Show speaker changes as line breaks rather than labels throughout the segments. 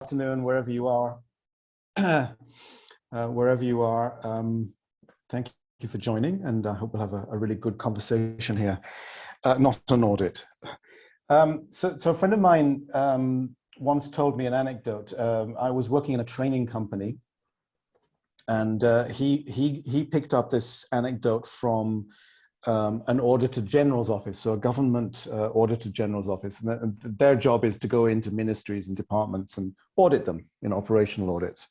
Afternoon, wherever you are. Wherever you are, thank you for joining, and I hope we'll have a really good conversation here. Not an audit. So a friend of mine once told me an anecdote. I was working in a training company, and he picked up this anecdote from an auditor general's office, so a government auditor general's office, and their job is to go into ministries and departments and audit them in operational audits.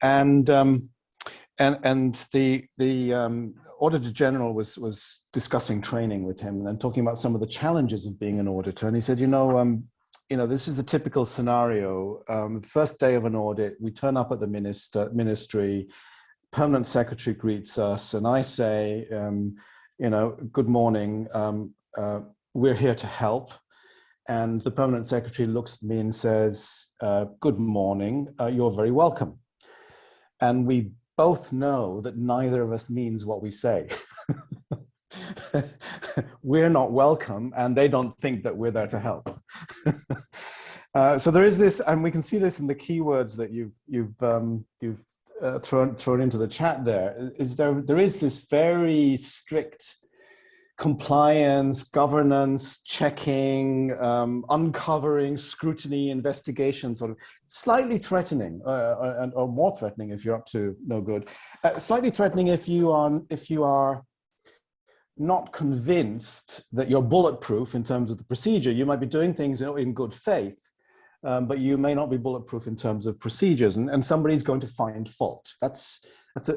And the auditor general was discussing training with him and talking about some of the challenges of being an auditor. And he said, you know, this is the typical scenario. The first day of an audit, we turn up at the ministry, permanent secretary greets us, and I say, you know, good morning, we're here to help. And the permanent secretary looks at me and says, good morning, you're very welcome. And we both know that neither of us means what we say. We're not welcome, and they don't think that we're there to help. So there is this, and we can see this in the keywords that you've thrown into the chat. There is this very strict compliance, governance, checking, uncovering, scrutiny, investigation, sort of slightly threatening, or more threatening if you're up to no good. Slightly threatening if you are not convinced that you're bulletproof in terms of the procedure. You might be doing things in good faith, but you may not be bulletproof in terms of procedures, and somebody's going to find fault. That's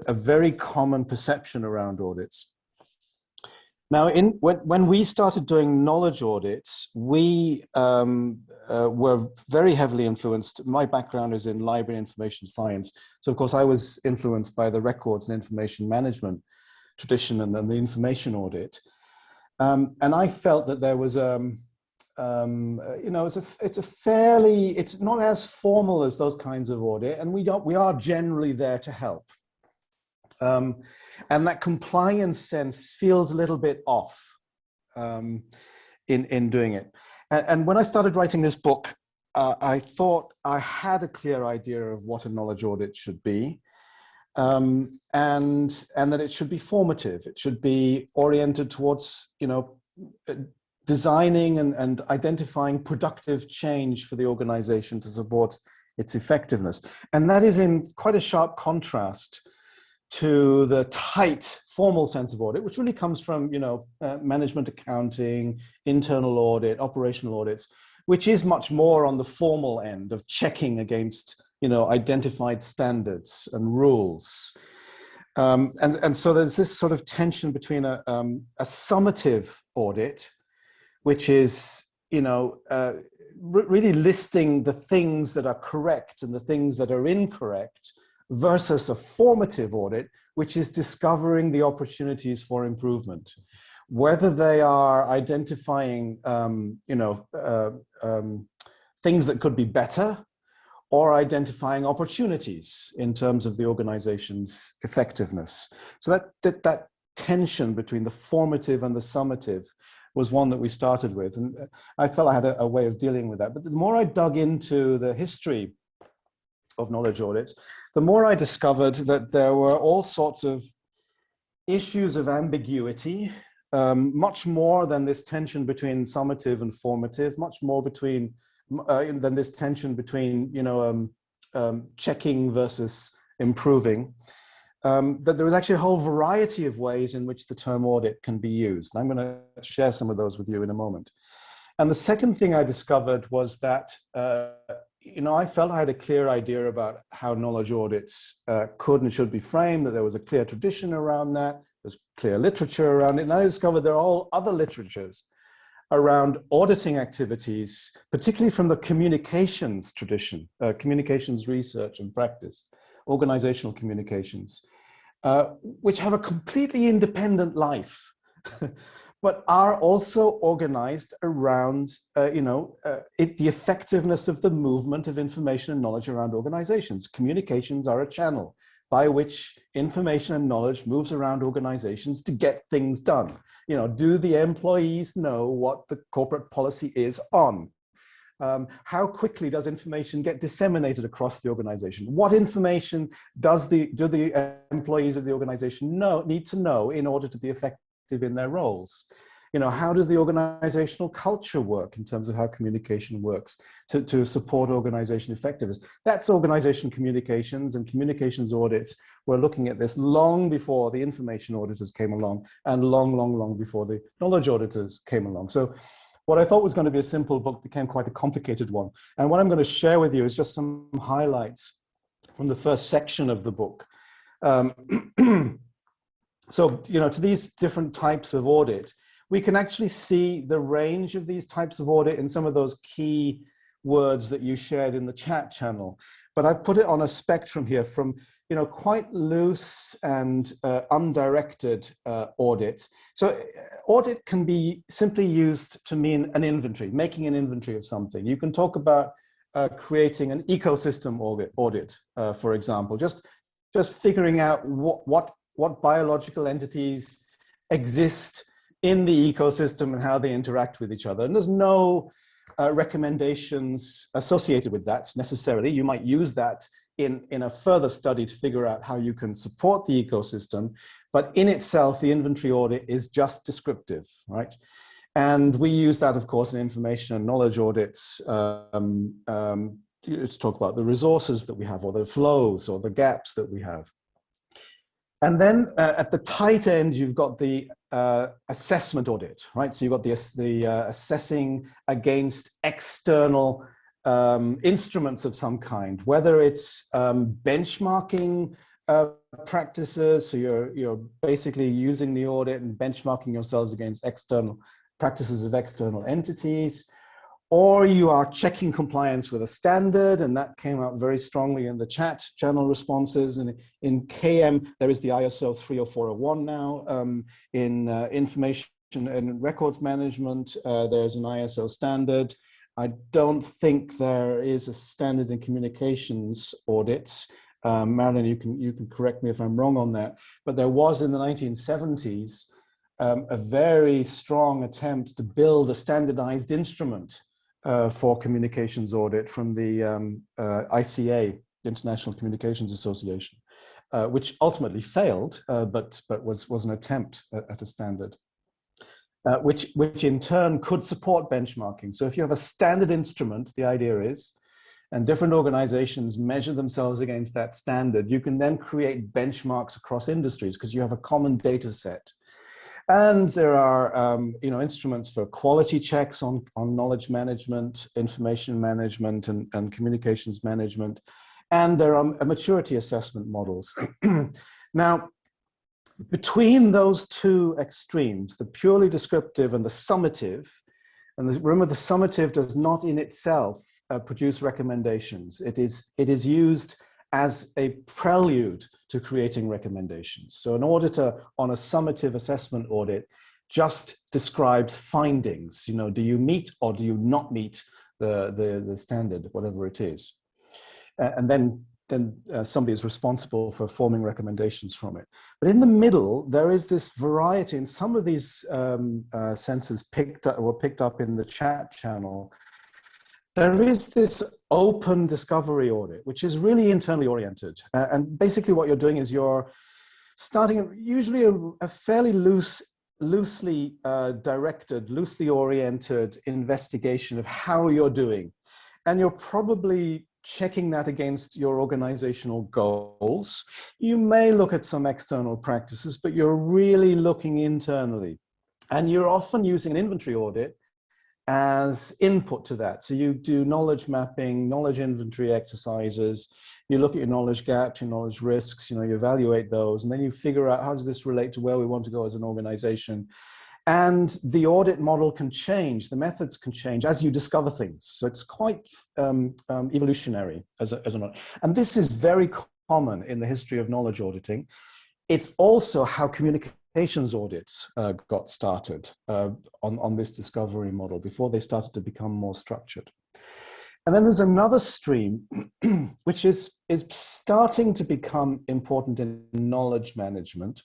a very common perception around audits. Now, when we started doing knowledge audits, we were very heavily influenced. My background is in library information science. So of course I was influenced by the records and information management tradition and then the information audit. And I felt that there was, you know, it's not as formal as those kinds of audit, and we are generally there to help. And that compliance sense feels a little bit off in doing it. And when I started writing this book, I thought I had a clear idea of what a knowledge audit should be, and that it should be formative. It should be oriented towards, you know, designing and identifying productive change for the organization to support its effectiveness. And that is in quite a sharp contrast to the tight formal sense of audit, which really comes from, you know, management accounting, internal audit, operational audits, which is much more on the formal end of checking against, you know, identified standards and rules. And so there's this sort of tension between a summative audit, which is, you know, really listing the things that are correct and the things that are incorrect, versus a formative audit, which is discovering the opportunities for improvement, whether they are identifying, you know, things that could be better, or identifying opportunities in terms of the organization's effectiveness. So that tension between the formative and the summative was one that we started with, and I felt I had a way of dealing with that. But the more I dug into the history of knowledge audits, the more I discovered that there were all sorts of issues of ambiguity, much more than this tension between summative and formative, much more than this tension between, you know, checking versus improving. That there was actually a whole variety of ways in which the term audit can be used. And I'm going to share some of those with you in a moment. And the second thing I discovered was that you know, I felt I had a clear idea about how knowledge audits could and should be framed, that there was a clear tradition around that, there's clear literature around it, and I discovered there are all other literatures around auditing activities, particularly from the communications tradition, communications research and practice, organizational communications, which have a completely independent life. But are also organized around, you know, the effectiveness of the movement of information and knowledge around organizations. Communications are a channel by which information and knowledge moves around organizations to get things done. You know, do the employees know what the corporate policy is on? How quickly does information get disseminated across the organization? What information do the employees of the organization need to know in order to be effective in their roles? You know, how does the organizational culture work in terms of how communication works to support organization effectiveness? That's organization communications, and communications audits were looking at this long before the information auditors came along, and long before the knowledge auditors came along. So what I thought was going to be a simple book became quite a complicated one. And what I'm going to share with you is just some highlights from the first section of the book. So, you know, to these different types of audit, we can actually see the range of these types of audit in some of those key words that you shared in the chat channel. But I've put it on a spectrum here from, you know, quite loose and undirected audits. So audit can be simply used to mean an inventory, making an inventory of something. You can talk about creating an ecosystem audit, for example, just figuring out what biological entities exist in the ecosystem and how they interact with each other. And there's no recommendations associated with that necessarily. You might use that in a further study to figure out how you can support the ecosystem, but in itself, the inventory audit is just descriptive, right? And we use that, of course, in information and knowledge audits to talk about the resources that we have, or the flows, or the gaps that we have. And then at the tight end, you've got the assessment audit, right? So you've got the assessing against external instruments of some kind, whether it's benchmarking practices, so you're basically using the audit and benchmarking yourselves against external practices of external entities, or you are checking compliance with a standard, and that came out very strongly in the chat channel responses. And in KM, there is the ISO 30401 now. In information and records management, there's an ISO standard. I don't think there is a standard in communications audits. Marilyn, you can correct me if I'm wrong on that, but there was in the 1970s a very strong attempt to build a standardized instrument for communications audit from the ICA, International Communications Association, which ultimately failed, but was an attempt at a standard, which in turn could support benchmarking. So if you have a standard instrument, the idea is, and different organizations measure themselves against that standard, you can then create benchmarks across industries because you have a common data set. And there are instruments for quality checks on knowledge management, information management, and communications management. And there are maturity assessment models. Now, between those two extremes, the purely descriptive and the summative, and remember the summative does not in itself produce recommendations. It is used as a prelude to creating recommendations. So an auditor on a summative assessment audit just describes findings. You know, do you meet or do you not meet the standard, whatever it is? And then somebody is responsible for forming recommendations from it. But in the middle, there is this variety, and some of these senses were picked up in the chat channel. There is this open discovery audit, which is really internally oriented. And basically what you're doing is you're starting usually a fairly loosely directed, loosely oriented investigation of how you're doing. And you're probably checking that against your organizational goals. You may look at some external practices, but you're really looking internally. And you're often using an inventory audit as input to that. So you do knowledge mapping, knowledge inventory exercises, you look at your knowledge gaps, your knowledge risks, you evaluate those, and then you figure out how does this relate to where we want to go as an organization. And the audit model can change, the methods can change as you discover things. So it's quite evolutionary as an audit. And this is very common in the history of knowledge auditing. It's also how communications audits got started on this discovery model before they started to become more structured. And then there's another stream, which is starting to become important in knowledge management,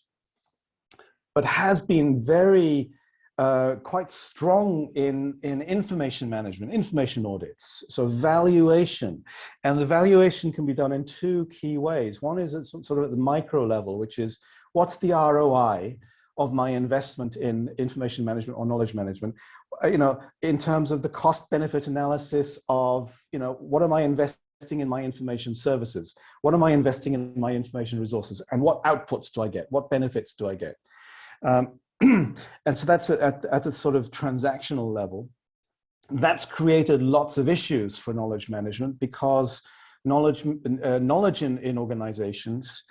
but has been very quite strong in information management, information audits, so valuation. And the valuation can be done in two key ways. One is it's sort of at the micro level, which is what's the ROI of my investment in information management or knowledge management, in terms of the cost benefit analysis of, what am I investing in my information services? What am I investing in my information resources? And what outputs do I get? What benefits do I get? And so that's at the sort of transactional level. That's created lots of issues for knowledge management because knowledge in organizations,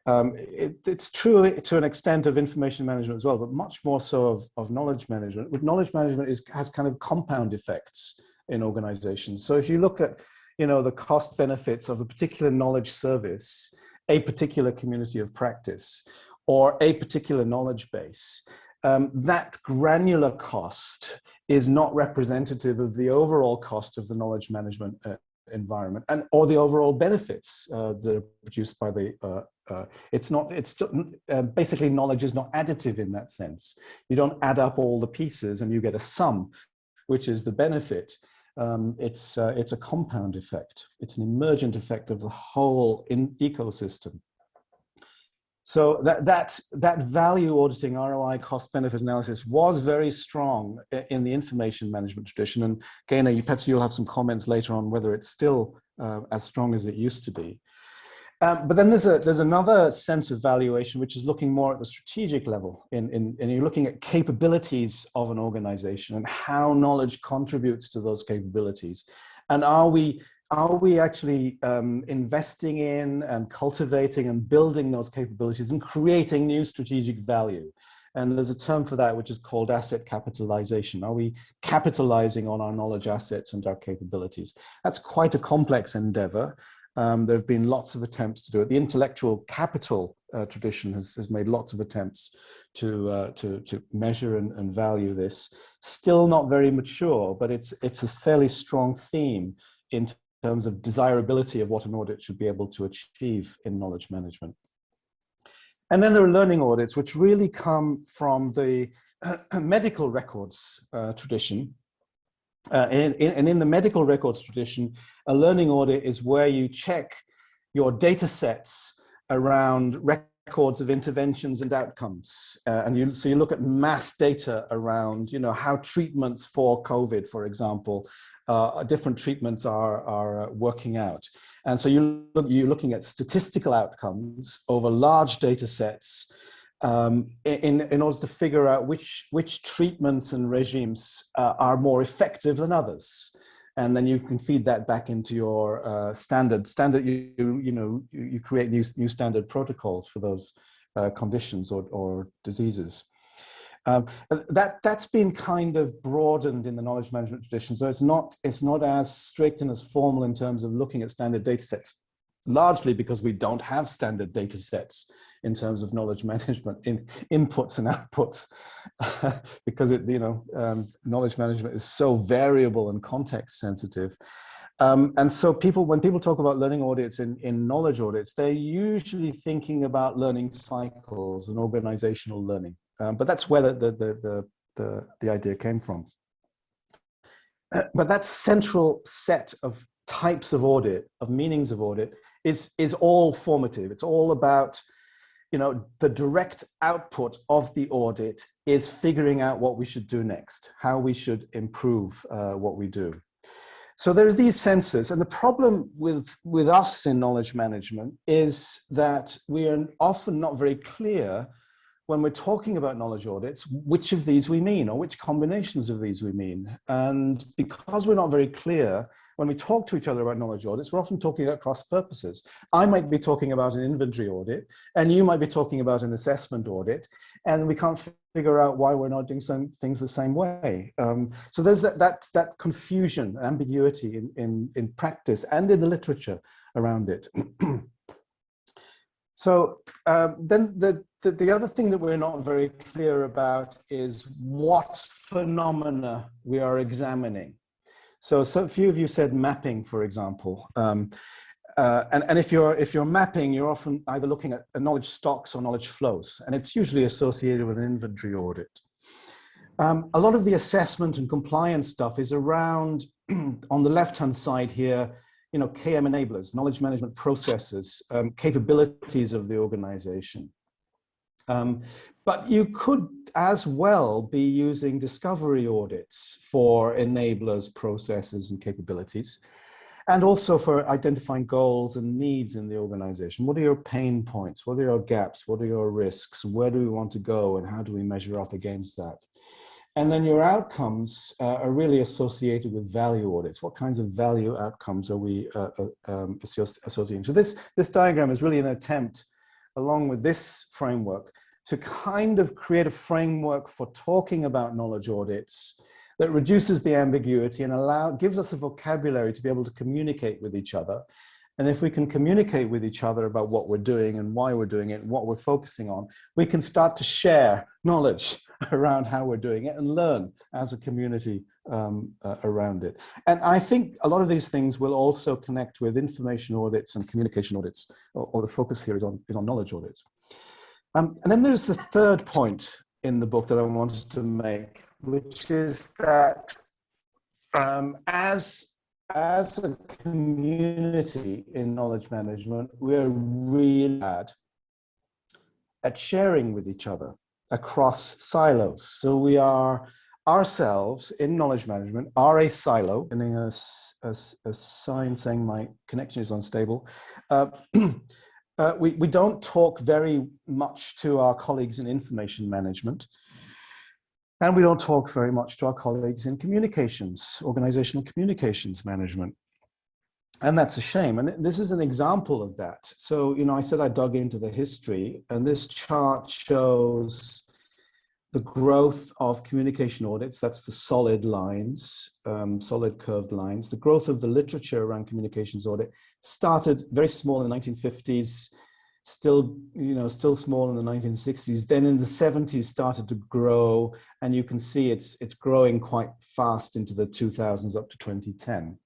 it's true to an extent of information management as well, but much more so of knowledge management. With knowledge management has kind of compound effects in organizations. So if you look at, the cost benefits of a particular knowledge service, a particular community of practice, or a particular knowledge base, that granular cost is not representative of the overall cost of the knowledge management environment or the overall benefits that are produced by the, basically knowledge is not additive in that sense. You don't add up all the pieces and you get a sum, which is the benefit. It's a compound effect. It's an emergent effect of the whole ecosystem. So that value auditing, ROI, cost benefit analysis was very strong in the information management tradition. And Gaynor, perhaps you'll have some comments later on whether it's still as strong as it used to be. But then there's another sense of valuation, which is looking more at the strategic level. And you're looking at capabilities of an organization and how knowledge contributes to those capabilities. And are we actually investing in and cultivating and building those capabilities and creating new strategic value? And there's a term for that, which is called asset capitalization. Are we capitalizing on our knowledge assets and our capabilities? That's quite a complex endeavor. There have been lots of attempts to do it. The intellectual capital tradition has made lots of attempts to measure and value this. Still not very mature, but it's a fairly strong theme in terms of desirability of what an audit should be able to achieve in knowledge management. And then there are learning audits, which really come from the medical records tradition. And in the medical records tradition, a learning audit is where you check your data sets around records of interventions and outcomes. So you look at mass data around, how treatments for COVID, for example, different treatments are working out. And so you're looking at statistical outcomes over large data sets in order to figure out which treatments and regimes are more effective than others. And then you can feed that back into your standard. You create new standard protocols for those conditions or diseases. That's been kind of broadened in the knowledge management tradition. So it's not as strict and as formal in terms of looking at standard data sets, largely because we don't have standard data sets in terms of knowledge management in inputs and outputs, because knowledge management is so variable and context sensitive. And so when people talk about learning audits in knowledge audits, they're usually thinking about learning cycles and organizational learning. But that's where the idea came from. But that central set of types of audit, of meanings of audit, is all formative. It's all about, the direct output of the audit is figuring out what we should do next, how we should improve what we do. So there are these senses, and the problem with us in knowledge management is that we are often not very clear when we're talking about knowledge audits, which of these we mean, or which combinations of these we mean. And because we're not very clear, when we talk to each other about knowledge audits, we're often talking about cross purposes. I might be talking about an inventory audit, and you might be talking about an assessment audit, and we can't figure out why we're not doing some things the same way. So there's that confusion, ambiguity in practice and in the literature around it. So then the other thing that we're not very clear about is what phenomena we are examining. So a few of you said mapping, for example. And if you're mapping, you're often either looking at knowledge stocks or knowledge flows, and it's usually associated with an inventory audit. A lot of the assessment and compliance stuff is around, on the left-hand side here, KM enablers, knowledge management processes, capabilities of the organization. But you could as well be using discovery audits for enablers, processes, and capabilities, and also for identifying goals and needs in the organization. What are your pain points? What are your gaps? What are your risks? Where do we want to go, and how do we measure up against that? And then your outcomes are really associated with value audits. What kinds of value outcomes are we associating? So this diagram is really an attempt, along with this framework, to kind of create a framework for talking about knowledge audits that reduces the ambiguity and gives us a vocabulary to be able to communicate with each other. And if we can communicate with each other about what we're doing and why we're doing it and what we're focusing on, we can start to share knowledge around how we're doing it and learn as a community around it. And I think a lot of these things will also connect with information audits and communication audits, or the focus here is on knowledge audits. And then there's the third point in the book that I wanted to make, which is that as a community in knowledge management, we're really bad at sharing with each other across silos. So we are ourselves in knowledge management are a silo. Getting a sign saying my connection is unstable. We don't talk very much to our colleagues in information management. And we don't talk very much to our colleagues in communications, organizational communications management. And that's a shame. And this is an example of that. So, I said I dug into the history, and this chart shows the growth of communication audits. That's the solid lines, solid curved lines. The growth of the literature around communications audit started very small in the 1950s, still small in the 1960s. Then in the 70s started to grow, and you can see it's growing quite fast into the 2000s up to 2010.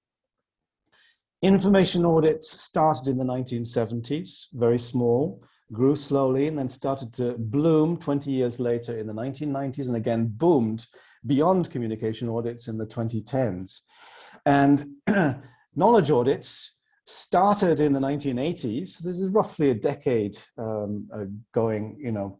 Information audits started in the 1970s, very small, grew slowly, and then started to bloom 20 years later in the 1990s, and again boomed beyond communication audits in the 2010s. And knowledge audits started in the 1980s. This is roughly a decade going,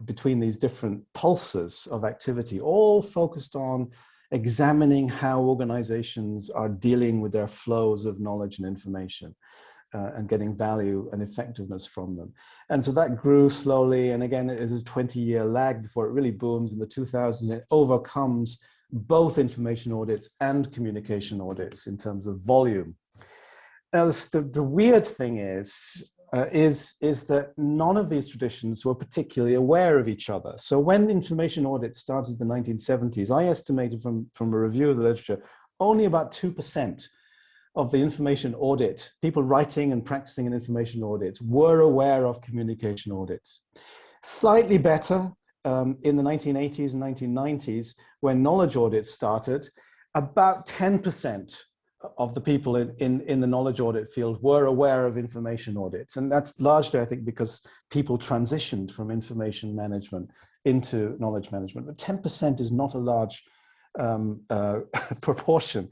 between these different pulses of activity, all focused on examining how organizations are dealing with their flows of knowledge and information and getting value and effectiveness from them. And so that grew slowly. And again, it is a 20-year lag before it really booms in the 2000s. It overcomes both information audits and communication audits in terms of volume. Now, the weird thing is that none of these traditions were particularly aware of each other. So when information audits started in the 1970s, I estimated from a review of the literature, only about 2% of the information audit, people writing and practicing in information audits, were aware of communication audits. Slightly better in the 1980s and 1990s, when knowledge audits started, about 10% of the people in the knowledge audit field were aware of information audits. And that's largely, I think, because people transitioned from information management into knowledge management. But 10% is not a large proportion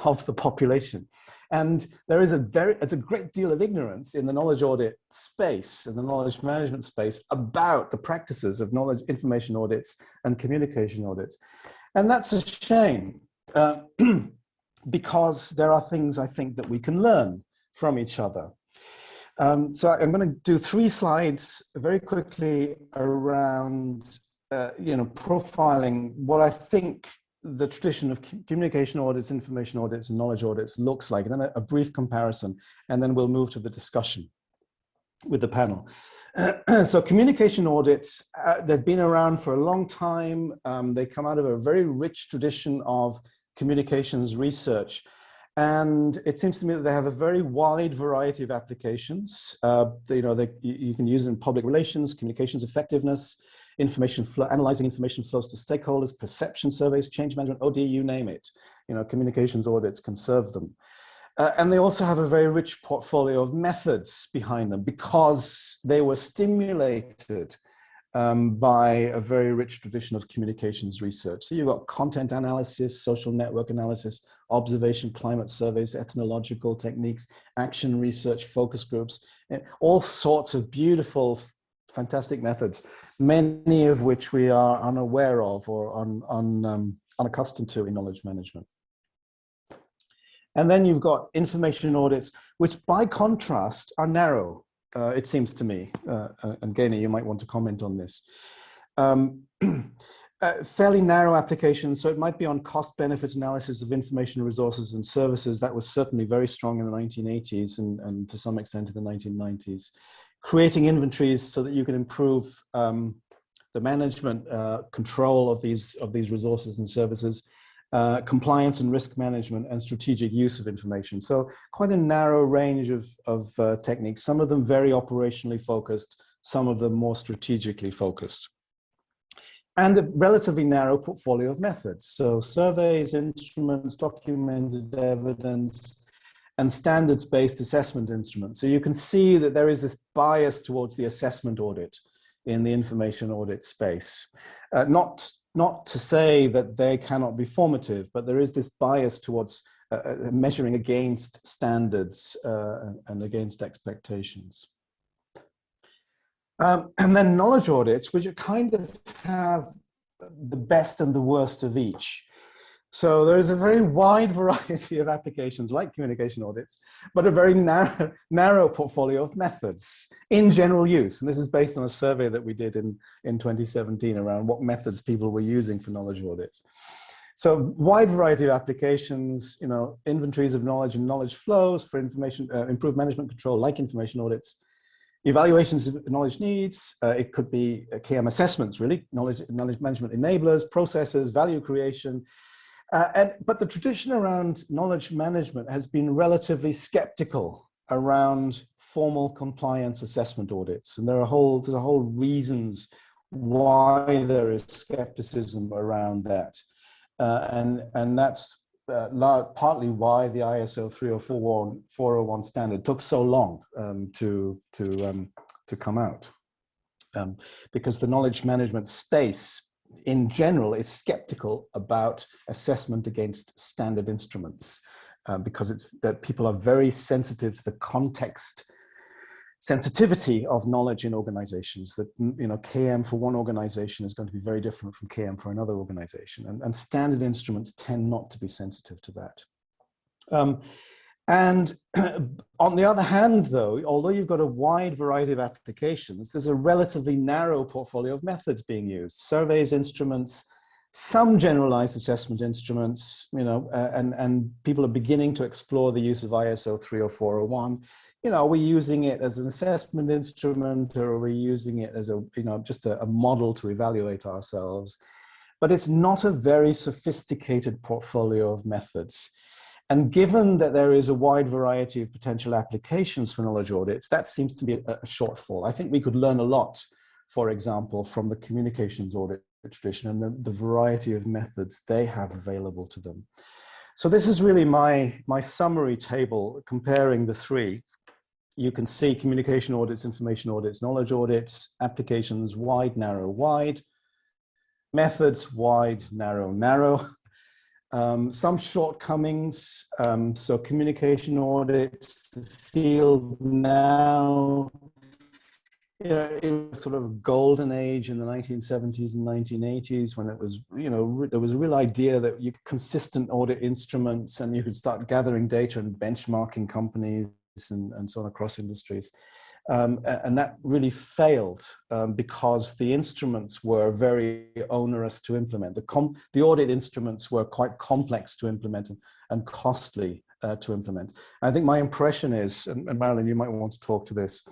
of the population. And there is it's a great deal of ignorance in the knowledge audit space and the knowledge management space about the practices of knowledge, information audits and communication audits. And that's a shame. Because there are things I think that we can learn from each other. So I'm going to do 3 slides very quickly around, profiling what I think the tradition of communication audits, information audits, and knowledge audits looks like, and then a brief comparison, and then we'll move to the discussion with the panel. So communication audits, they've been around for a long time. They come out of a very rich tradition of communications research. And it seems to me that they have a very wide variety of applications. You can use it in public relations, communications effectiveness, information flow, analyzing information flows to stakeholders, perception surveys, change management, OD, you name it. Communications audits can serve them. And they also have a very rich portfolio of methods behind them because they were stimulated by a very rich tradition of communications research. So you've got content analysis, social network analysis, observation, climate surveys, ethnological techniques, action research, focus groups, all sorts of beautiful, fantastic methods, many of which we are unaware of or unaccustomed to in knowledge management. And then you've got information audits, which by contrast are narrow, it seems to me. And Gaynor, you might want to comment on this. Fairly narrow applications, so it might be on cost-benefit analysis of information resources and services. That was certainly very strong in the 1980s and to some extent in the 1990s. Creating inventories so that you can improve the management control of these resources and services. Compliance and risk management and strategic use of information. So quite a narrow range of techniques, some of them very operationally focused, some of them more strategically focused. And a relatively narrow portfolio of methods. So surveys, instruments, documented evidence, and standards-based assessment instruments. So you can see that there is this bias towards the assessment audit in the information audit space. Not to say that they cannot be formative, but there is this bias towards measuring against standards and against expectations. And then knowledge audits, which kind of have the best and the worst of each. So there is a very wide variety of applications like communication audits, but a very narrow portfolio of methods in general use. And this is based on a survey that we did in 2017 around what methods people were using for knowledge audits. So wide variety of applications, you know, inventories of knowledge and knowledge flows for information, improved management control like information audits, evaluations of knowledge needs, it could be KM assessments really, knowledge management enablers, processes, value creation, but the tradition around knowledge management has been relatively skeptical around formal compliance assessment audits. And there's a whole reasons why there is skepticism around that. And that's partly why the ISO 30401 standard took so long to come out. Because the knowledge management space in general is skeptical about assessment against standard instruments because it's that people are very sensitive to the context sensitivity of knowledge in organizations, that, you know, KM for one organization is going to be very different from KM for another organization, and standard instruments tend not to be sensitive to that. And on the other hand, though, although you've got a wide variety of applications, there's a relatively narrow portfolio of methods being used. Surveys, instruments, some generalized assessment instruments, you know, and people are beginning to explore the use of ISO 30401. You know, are we using it as an assessment instrument, or are we using it as a, you know, just a model to evaluate ourselves? But it's not a very sophisticated portfolio of methods. And given that there is a wide variety of potential applications for knowledge audits, that seems to be a shortfall. I think we could learn a lot, for example, from the communications audit tradition and the variety of methods they have available to them. So this is really my summary table comparing the three. You can see communication audits, information audits, knowledge audits, applications, wide, narrow, wide, methods, wide, narrow, narrow. Some shortcomings, so communication audits, the field now, you know, it was sort of golden age in the 1970s and 1980s when it was, you know, there was a real idea that you could consistent audit instruments and you could start gathering data and benchmarking companies and so on across industries. And that really failed because the instruments were very onerous to implement. The audit instruments were quite complex to implement and costly to implement. I think my impression is, and Marilyn, you might want to talk to this,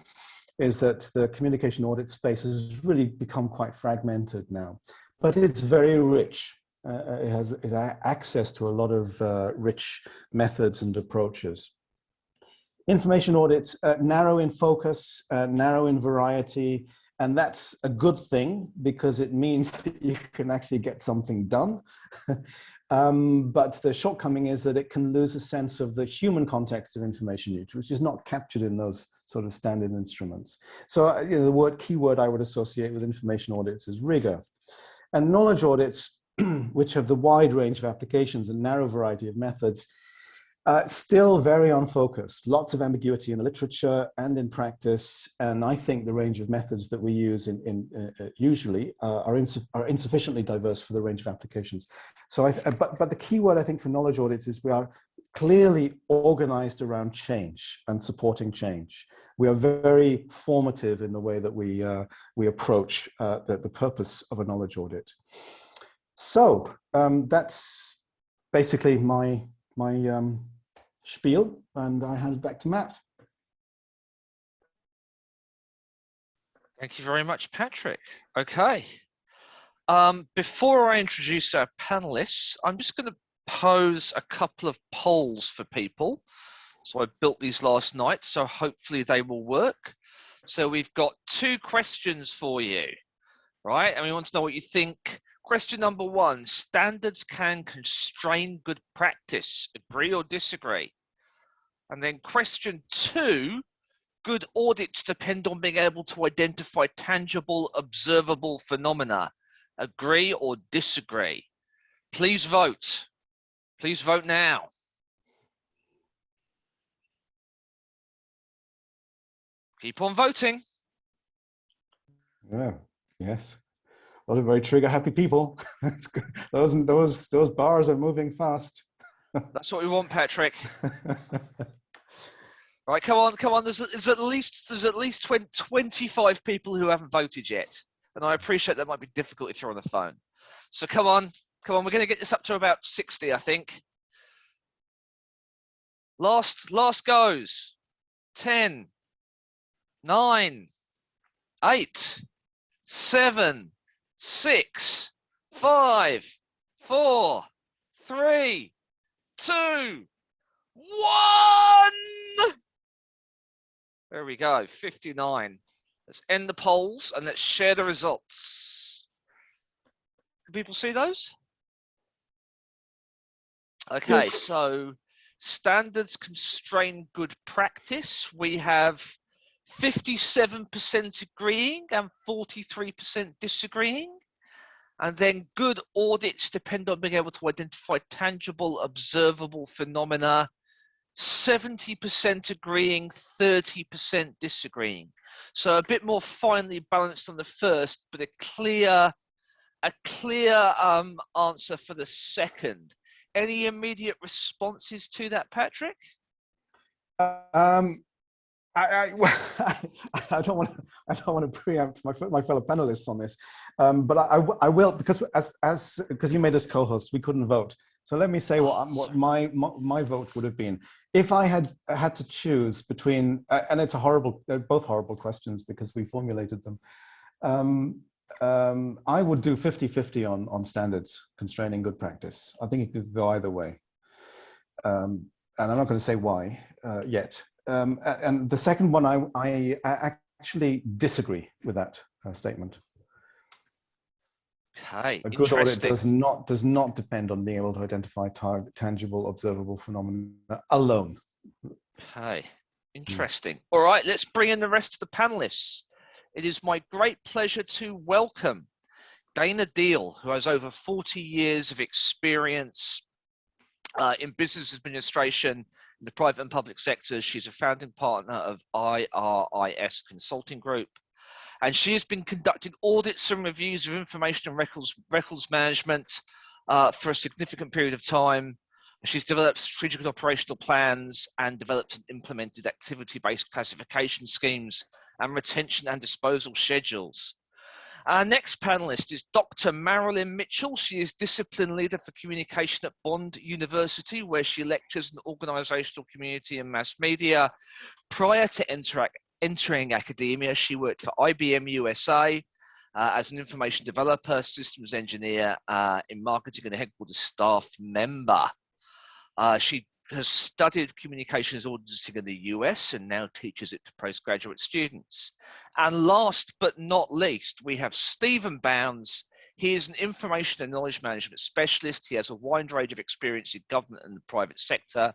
is that the communication audit space has really become quite fragmented now, but it's very rich. It has access to a lot of rich methods and approaches. Information audits, narrow in focus, narrow in variety, and that's a good thing because it means that you can actually get something done. But the shortcoming is that it can lose a sense of the human context of information use, which is not captured in those sort of standard instruments. So you know, the key word I would associate with information audits is rigor. And knowledge audits, which have the wide range of applications and narrow variety of methods, still very unfocused. Lots of ambiguity in the literature and in practice. And I think the range of methods that we use usually are insufficiently diverse for the range of applications. So, but the key word I think for knowledge audits is we are clearly organized around change and supporting change. We are very formative in the way that we approach the purpose of a knowledge audit. So that's basically my spiel, and I hand it back to Matt.
Thank you very much, Patrick. Okay. Before I introduce our panelists, I'm just going to pose a couple of polls for people. So I built these last night, so hopefully they will work. So we've got 2 questions for you, right? And we want to know what you think. Question number 1, standards can constrain good practice. Agree or disagree? And then question 2, good audits depend on being able to identify tangible, observable phenomena. Agree or disagree? Please vote. Please vote now. Keep on voting.
Yeah, yes. A lot of very trigger happy people. That's good. Those bars are moving fast.
That's what we want, Patrick. All right, come on, come on. There's at least 25 people who haven't voted yet. And I appreciate that might be difficult if you're on the phone. So come on. We're going to get this up to about 60, I think. Last goes. 10, 9, 8, 7, 6, 5, 4, 3, 2, 1. There we go, 59. Let's end the polls and let's share the results. Can people see those? Okay, yes. So standards constrain good practice. We have 57% agreeing and 43% disagreeing. And then good audits depend on being able to identify tangible, observable phenomena. 70% agreeing, 30% disagreeing. So a bit more finely balanced than the first, but a clear answer for the second. Any immediate responses to that, Patrick?
I don't want to preempt my fellow panelists on this, but I will, because because you made us co-host, we couldn't vote. So let me say what my vote would have been if I had to choose between, and it's they're both horrible questions because we formulated them. I would do 50-50 on standards constraining good practice. I think it could go either way, and I'm not going to say why yet. And the second one, I actually disagree with that statement.
Okay,
a good audit does not depend on being able to identify tangible, observable phenomena alone.
Okay, interesting. All right, let's bring in the rest of the panelists. It is my great pleasure to welcome Dana Deal, who has over 40 years of experience in business administration in the private and public sectors. She's a founding partner of IRIS Consulting Group, and she has been conducting audits and reviews of information and records management for a significant period of time. She's developed strategic and operational plans and developed and implemented activity-based classification schemes and retention and disposal schedules. Our next panelist is Dr. Marilyn Mitchell. She is discipline leader for communication at Bond University, where she lectures in organizational community and mass media. Prior to entering academia, she worked for IBM USA as an information developer, systems engineer in marketing, and a headquarters staff member. She has studied communications auditing in the US and now teaches it to postgraduate students. And last but not least, we have Stephen Bounds. He is an information and knowledge management specialist. He has a wide range of experience in government and the private sector.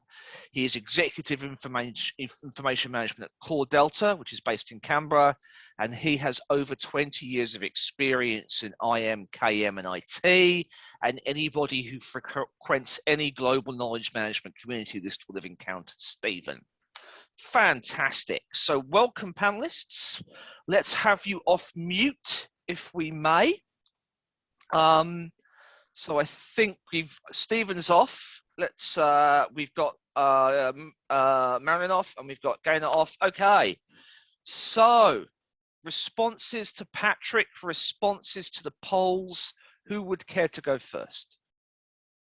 He is executive information management at Core Delta, which is based in Canberra, and he has over 20 years of experience in IM, KM, and IT. And anybody who frequents any global knowledge management community, this will have encountered Stephen. Fantastic. So welcome, panelists. Let's have you off mute, if we may. So I think Stephen's off. Let's we've got Marilyn off, and we've got Gaynor off. Okay. So responses to Patrick, responses to the polls. Who would care to go first?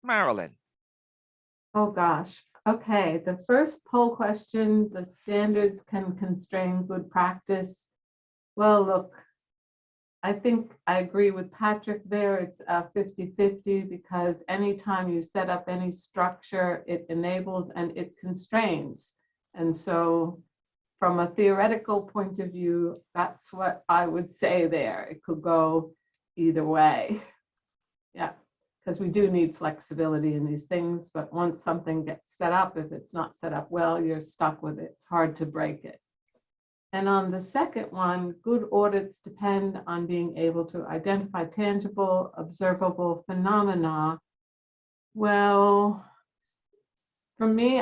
Marilyn.
Oh gosh. Okay. The first poll question: the standards can constrain good practice. Well, look, I think I agree with Patrick there. It's 50-50 because anytime you set up any structure, it enables and it constrains. And so from a theoretical point of view, that's what I would say there. It could go either way. Yeah, because we do need flexibility in these things, but once something gets set up, if it's not set up well, you're stuck with it. It's hard to break it. And on the second one, good audits depend on being able to identify tangible, observable phenomena. Well, for me,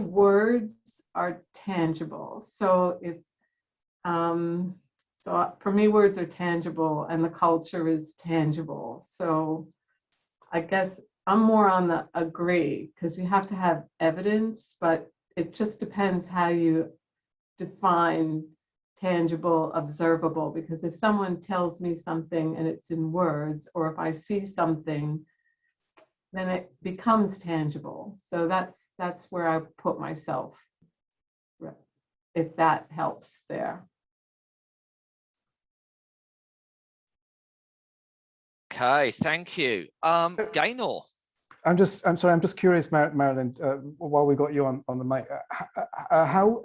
words are tangible. So for me, words are tangible, and the culture is tangible. So I guess I'm more on the agree, because you have to have evidence, but it just depends how you define tangible, observable, because if someone tells me something and it's in words, or if I see something, then it becomes tangible. So that's where I put myself, if that helps there.
Okay, thank you. Gaynor.
I'm sorry. I'm just curious, Marilyn. While we got you on the mic, how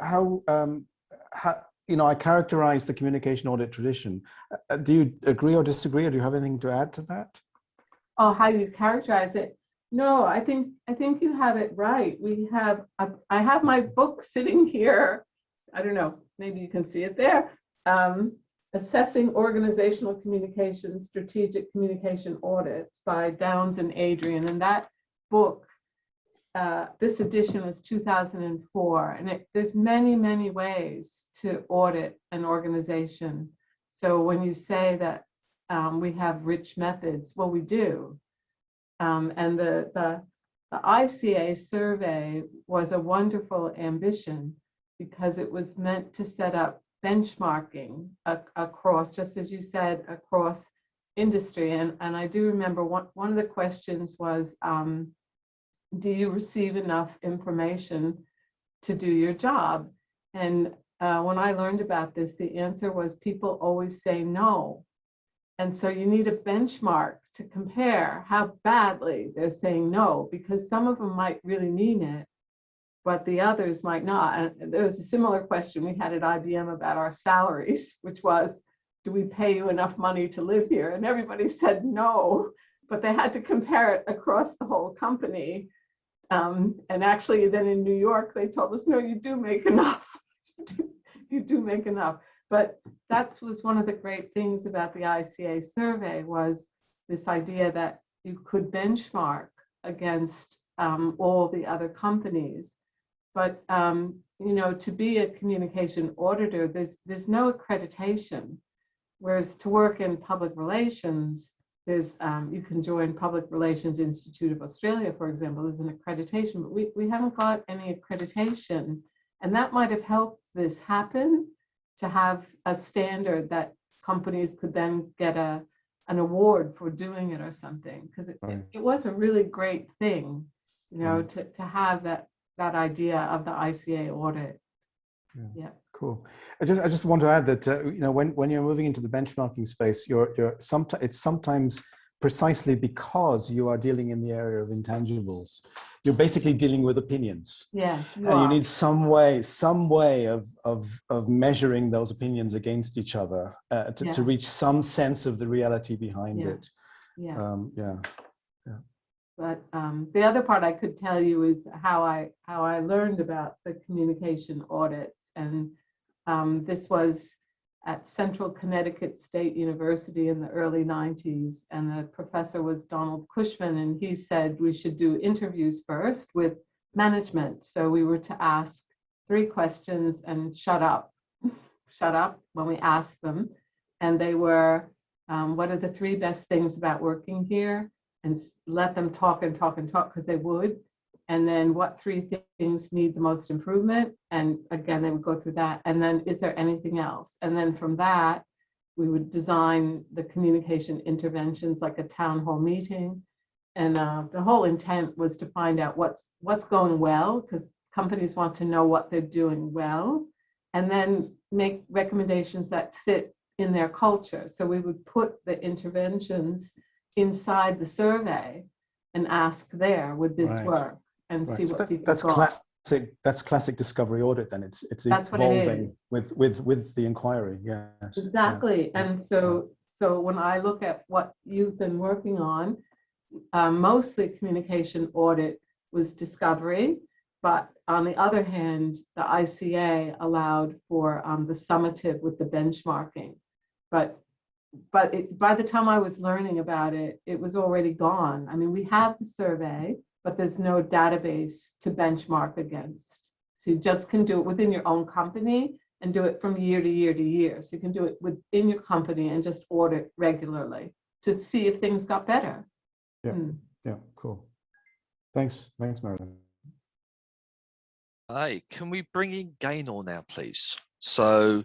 I characterize the communication audit tradition. Do you agree or disagree, or do you have anything to add to that?
Oh, how you characterize it? No, I think you have it right. I have my book sitting here. I don't know. Maybe you can see it there. Assessing Organizational Communication, Strategic Communication Audits by Downs and Adrian. And that book, this edition was 2004. And there's many, many ways to audit an organization. So when you say that we have rich methods, well, we do. And the ICA survey was a wonderful ambition because it was meant to set up benchmarking across, just as you said, across industry. And I do remember one of the questions was, do you receive enough information to do your job? And when I learned about this, the answer was people always say no. And so you need a benchmark to compare how badly they're saying no, because some of them might really mean it, but the others might not. And there was a similar question we had at IBM about our salaries, which was, do we pay you enough money to live here? And everybody said no, but they had to compare it across the whole company. And actually then in New York, they told us, no, you do make enough. You do make enough. But that was one of the great things about the ICA survey, was this idea that you could benchmark against all the other companies. But to be a communication auditor, there's no accreditation. Whereas to work in public relations, there's you can join Public Relations Institute of Australia, for example, there's an accreditation, but we haven't got any accreditation. And that might have helped this happen, to have a standard that companies could then get an award for doing it or something, because it was a really great thing, to have that idea of the ICA audit. Yeah.
Cool. I just want to add that when you're moving into the benchmarking space, it's sometimes precisely because you are dealing in the area of intangibles. You're basically dealing with opinions.
Yeah,
And you need some way of measuring those opinions against each other to reach some sense of the reality behind it.
Yeah.
Yeah.
But the other part I could tell you is how I learned about the communication audits, and this was at Central Connecticut State University in the early 90s, and the professor was Donald Cushman, and he said we should do interviews first with management. So we were to ask 3 questions and shut up when we asked them, and they were, what are the 3 best things about working here? And let them talk and talk and talk, because they would. And then what 3 things need the most improvement? And again, they would go through that. And then, is there anything else? And then from that, we would design the communication interventions, like a town hall meeting. And the whole intent was to find out what's going well, because companies want to know what they're doing well, and then make recommendations that fit in their culture. So we would put the interventions inside the survey and ask there, would this work, and see what people got.
That's classic discovery audit. Then it's
that's
evolving with the inquiry. Yes,
exactly. And so when I look at what you've been working on, mostly communication audit was discovery, but on the other hand, the ICA allowed for the summative with the benchmarking, but by the time I was learning about it, it was already gone. I mean, we have the survey, but there's no database to benchmark against. So you just can do it within your own company and do it from year to year to year. So you can do it within your company and just audit regularly to see if things got better.
Yeah, cool. Thanks, Marilyn.
Hi, can we bring in Gaynor now, please? So,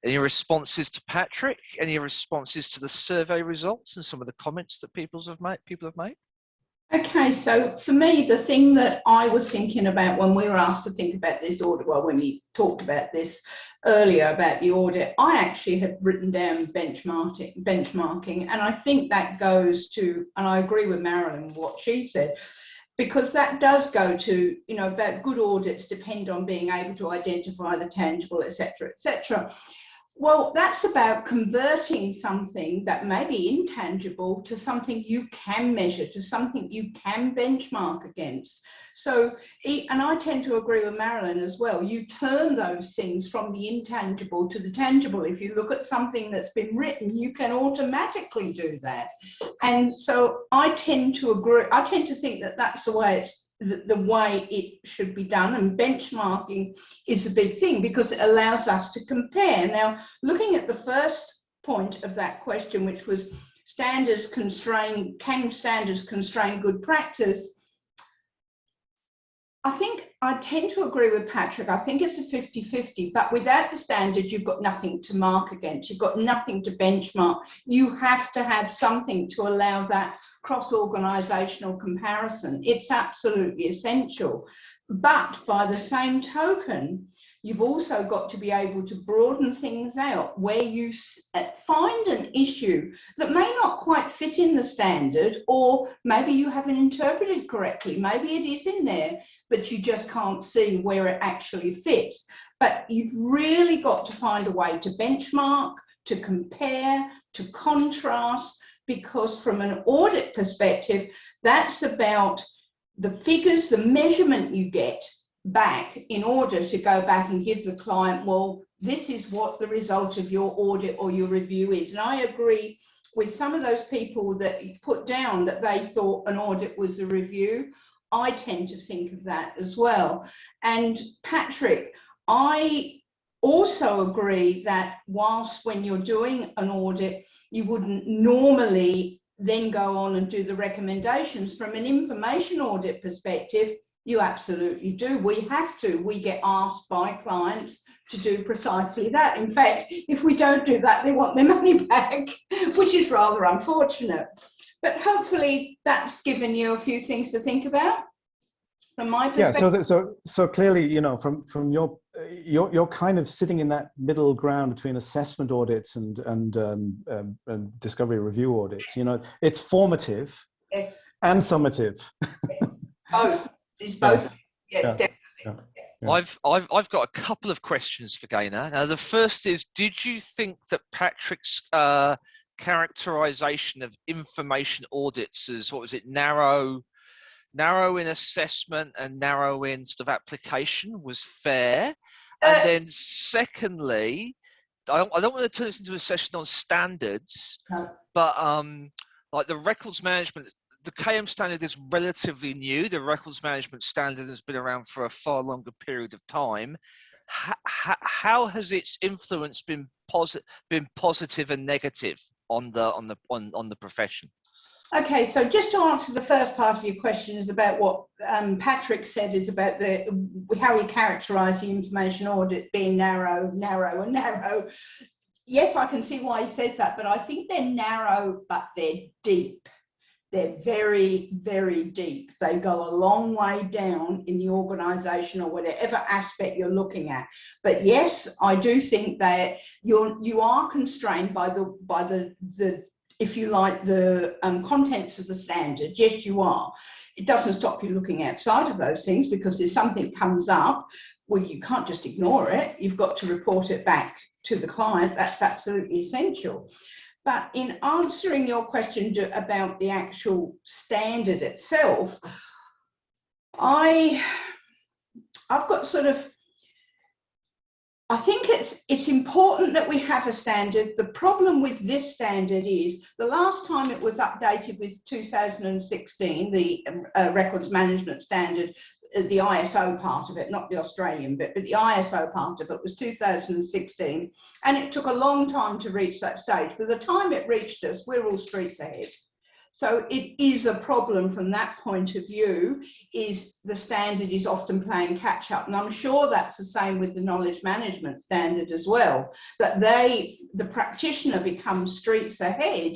any responses to Patrick? Any responses to the survey results and some of the comments that people have made?
Okay, so for me, the thing that I was thinking about when we were asked to think about this audit, well, when we talked about this earlier about the audit, I actually had written down benchmarking, and I think that goes to, and I agree with Marilyn what she said, because that does go to, about good audits depend on being able to identify the tangible, etc., etc. Well, that's about converting something that may be intangible to something you can measure, to something you can benchmark against. So, and I tend to agree with Marilyn as well, you turn those things from the intangible to the tangible. If you look at something that's been written, you can automatically do that. And so I tend to agree, I tend to think that that's the way the way it should be done, and benchmarking is a big thing because it allows us to compare. Now, looking at the first point of that question, which was can standards constrain good practice? I think I tend to agree with Patrick. I think it's a 50-50, but without the standard, you've got nothing to mark against. You've got nothing to benchmark. You have to have something to allow that cross-organisational comparison. It's absolutely essential. But by the same token, you've also got to be able to broaden things out where you find an issue that may not quite fit in the standard, or maybe you haven't interpreted correctly. Maybe it is in there, but you just can't see where it actually fits. But you've really got to find a way to benchmark, to compare, to contrast, because from an audit perspective, that's about the figures, the measurement you get back in order to go back and give the client, well, this is what the result of your audit or your review is. And I agree with some of those people that put down that they thought an audit was a review. I tend to think of that as well. And Patrick, I also agree that whilst when you're doing an audit, you wouldn't normally then go on and do the recommendations. From an information audit perspective, you absolutely do. We have to. We get asked by clients to do precisely that. In fact, if we don't do that, they want their money back, which is rather unfortunate. But hopefully that's given you a few things to think about. From my
Yeah,
perspective,
so clearly, you know, from your you're kind of sitting in that middle ground between assessment audits and discovery review audits. You know, it's formative
yes,
and summative.
both. It's both.
Yes.
Yes,
Yeah.
definitely.
Yeah.
Yes.
Yeah.
I've got a couple of questions for Gaynor. Now, the first is, did you think that Patrick's characterization of information audits as, what was it, narrow in assessment and narrow in sort of application was fair? And then secondly, I don't want to turn this into a session on standards,
No.
but like the records management, the KM standard is relatively new. The records management standard has been around for a far longer period of time. How has its influence been positive and negative on the profession?
Okay, so just to answer the first part of your question is about what Patrick said is about how he characterised the information audit being narrow. Yes, I can see why he says that, but I think they're narrow, but they're deep. They're very, very deep. They go a long way down in the organisation or whatever aspect you're looking at. But yes, I do think that you are constrained by the if you like, the contents of the standard. Yes, you are. It doesn't stop you looking outside of those things, because if something comes up, well, you can't just ignore it. You've got to report it back to the client. That's absolutely essential. But in answering your question about the actual standard itself, I've got sort of, I think it's important that we have a standard. The problem with this standard is the last time it was updated was 2016, the records management standard, the ISO part of it, not the Australian bit, but the ISO part of it was 2016. And it took a long time to reach that stage. By the time it reached us, we're all streets ahead. So it is a problem from that point of view, is the standard is often playing catch up. And I'm sure that's the same with the knowledge management standard as well, that the practitioner becomes streets ahead,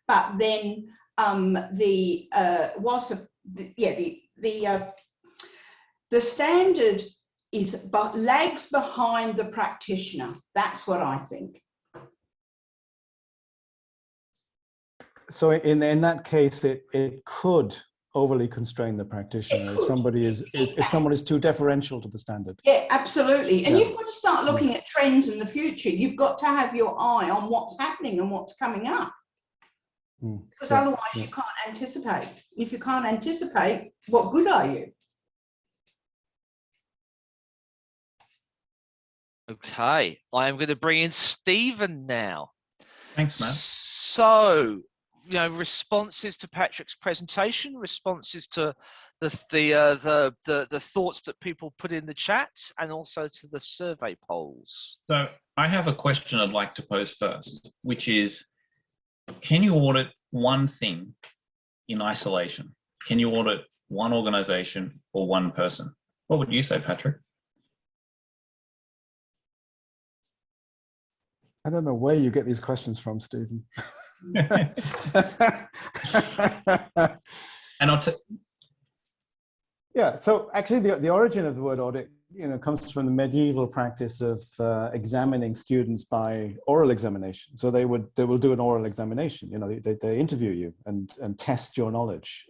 but then the standard lags behind the practitioner. That's what I think.
So in that case, it could overly constrain the practitioner if someone is too deferential to the standard.
Yeah, absolutely. And
Yeah.
you've got to start looking at trends in the future. You've got to have your eye on what's happening and what's coming up. Because otherwise you can't anticipate. If you can't anticipate, what good are you?
Okay, I am going to bring in Stephen now.
Thanks, Matt.
So, you know, responses to Patrick's presentation, responses to the thoughts that people put in the chat, and also to the survey polls.
So I have a question I'd like to pose first, which is, can you audit one thing in isolation? Can you audit one organization or one person? What would you say, Patrick?
I don't know where you get these questions from, Stephen.
And
yeah, so actually the origin of the word audit, you know, comes from the medieval practice of examining students by oral examination. So they will do an oral examination, you know, they interview you and test your knowledge.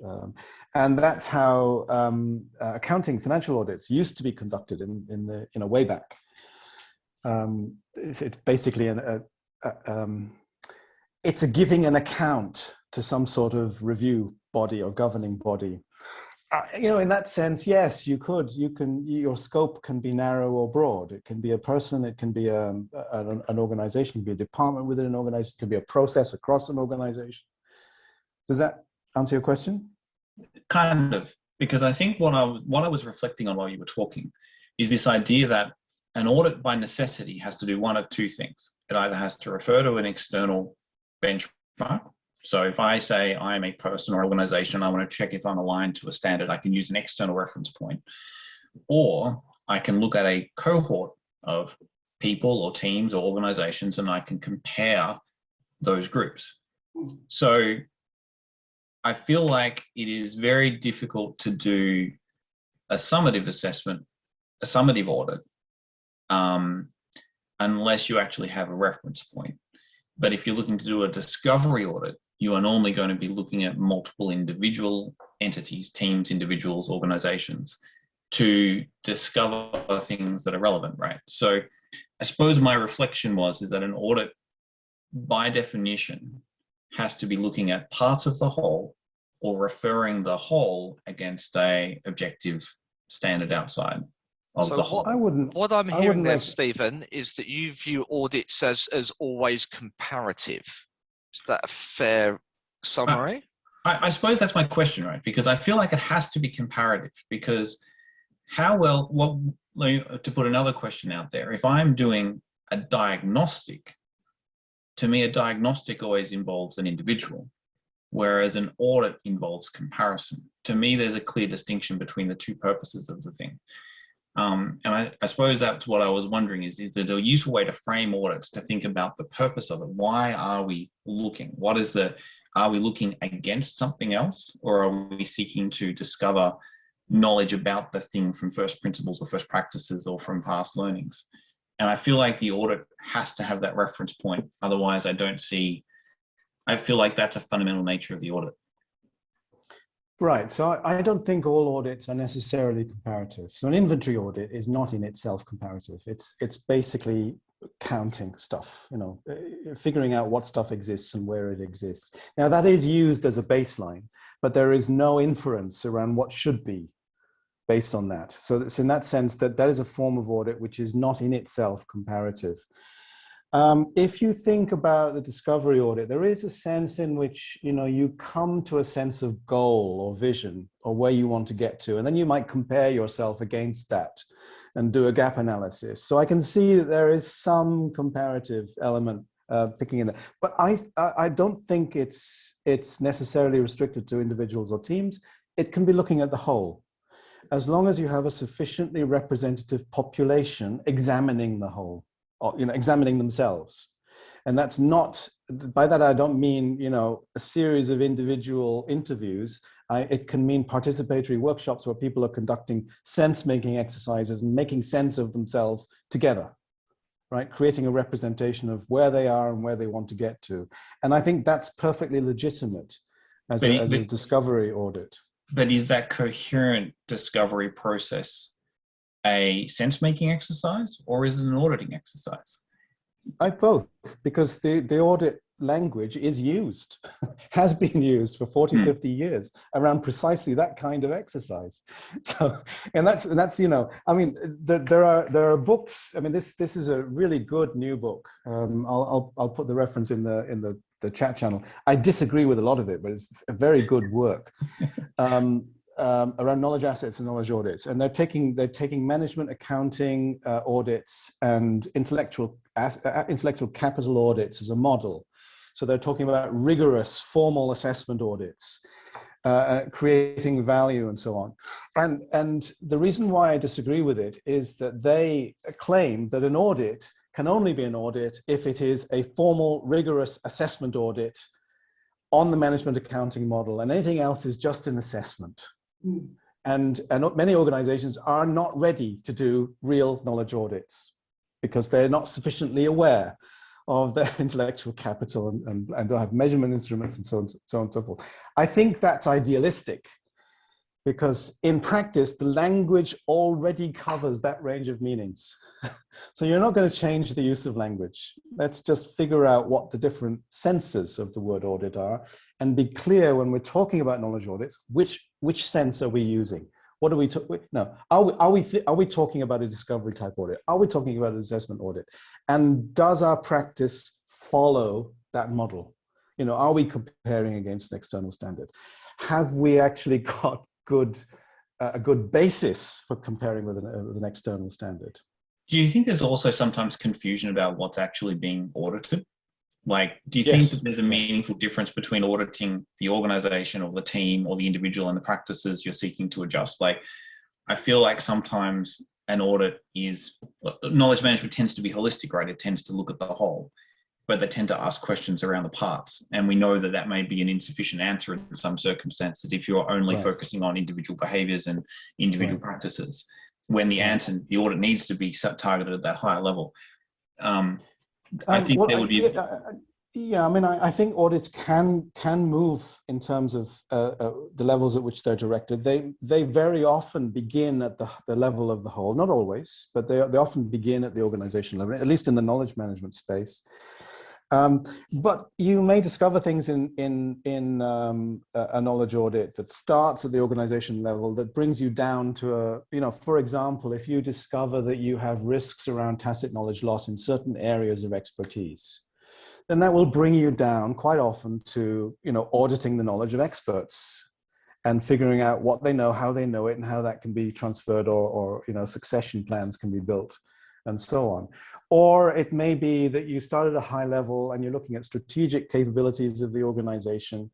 And that's how accounting financial audits used to be conducted in way back. It's basically it's a giving an account to some sort of review body or governing body. You know, in that sense, yes, your scope can be narrow or broad. It can be a person, it can be an organization, it can be a department within an organization, it can be a process across an organization. Does that answer your question?
kind of, because I think what I was reflecting on while you were talking is this idea that an audit by necessity has to do one of two things. It either has to refer to an external benchmark. So if I say I am a person or organization, I want to check if I'm aligned to a standard, I can use an external reference point. Or I can look at a cohort of people or teams or organizations and I can compare those groups. So I feel like it is very difficult to do a summative assessment, a summative audit, unless you actually have a reference point. But if you're looking to do a discovery audit, you are normally going to be looking at multiple individual entities, teams, individuals, organizations, to discover things that are relevant, right? So I suppose my reflection is that an audit, by definition, has to be looking at parts of the whole or referring the whole against a objective standard outside of
So
the whole.
what I'm hearing there,
like...
Stephen, is that you view audits as always comparative. Is that a fair summary?
I suppose that's my question, right? Because I feel like it has to be comparative, because to put another question out there, if I'm doing a diagnostic, to me, a diagnostic always involves an individual, whereas an audit involves comparison. To me, there's a clear distinction between the two purposes of the thing. And I suppose that's what I was wondering, is there a useful way to frame audits to think about the purpose of it? Why are we looking? Are we looking against something else, or are we seeking to discover knowledge about the thing from first principles or first practices or from past learnings? And I feel like the audit has to have that reference point. Otherwise, I feel like that's a fundamental nature of the audit.
Right. So I don't think all audits are necessarily comparative. So an inventory audit is not in itself comparative. It's basically counting stuff, figuring out what stuff exists and where it exists. Now that is used as a baseline, but there is no inference around what should be based on that. So it's in that sense that is a form of audit which is not in itself comparative. If you think about the discovery audit, there is a sense in which, you come to a sense of goal or vision or where you want to get to, and then you might compare yourself against that and do a gap analysis. So I can see that there is some comparative element picking in there, but I don't think it's necessarily restricted to individuals or teams. It can be looking at the whole, as long as you have a sufficiently representative population examining the whole. Examining themselves. And that's not, by that I don't mean, a series of individual interviews. It can mean participatory workshops where people are conducting sense-making exercises and making sense of themselves together, right? Creating a representation of where they are and where they want to get to. And I think that's perfectly legitimate as a discovery audit.
But is that coherent discovery process a sense-making exercise, or is it an auditing exercise?
Both, because the audit language is used, has been used for 40, 50 years around precisely that kind of exercise. So, and that's there are books. This is a really good new book. I'll put the reference in the chat channel. I disagree with a lot of it, but it's a very good work. Around knowledge assets and knowledge audits, and they're taking management accounting audits and intellectual capital audits as a model. So they're talking about rigorous formal assessment audits, creating value and so on. And the reason why I disagree with it is that they claim that an audit can only be an audit if it is a formal, rigorous assessment audit on the management accounting model, and anything else is just an assessment. And many organizations are not ready to do real knowledge audits because they're not sufficiently aware of their intellectual capital and don't have measurement instruments and so on and so forth. I think that's idealistic, because in practice, the language already covers that range of meanings. So you're not going to change the use of language. Let's just figure out what the different senses of the word audit are and be clear when we're talking about knowledge audits, which sense are we using? What are we are we talking about a discovery type audit? Are we talking about an assessment audit? And does our practice follow that model? Are we comparing against an external standard? Have we actually got a good basis for comparing with an external standard?
Do you think there's also sometimes confusion about what's actually being audited? Like, do you
Yes.
think that there's a meaningful difference between auditing the organization or the team or the individual and the practices you're seeking to adjust? Like, I feel like sometimes an audit knowledge management tends to be holistic, right? It tends to look at the whole. but they tend to ask questions around the parts. And we know that that may be an insufficient answer in some circumstances if you're only focusing on individual behaviors and individual practices, when the answer, the audit needs to be targeted at that higher level. I think there would be...
Yeah, I mean, I think audits can move in terms of the levels at which they're directed. They very often begin at the level of the whole, not always, but they often begin at the organization level, at least in the knowledge management space. But you may discover things in a knowledge audit that starts at the organization level that brings you down to for example, if you discover that you have risks around tacit knowledge loss in certain areas of expertise, then that will bring you down quite often to, auditing the knowledge of experts and figuring out what they know, how they know it, and how that can be transferred or succession plans can be built and so on. Or it may be that you start at a high level and you're looking at strategic capabilities of the organization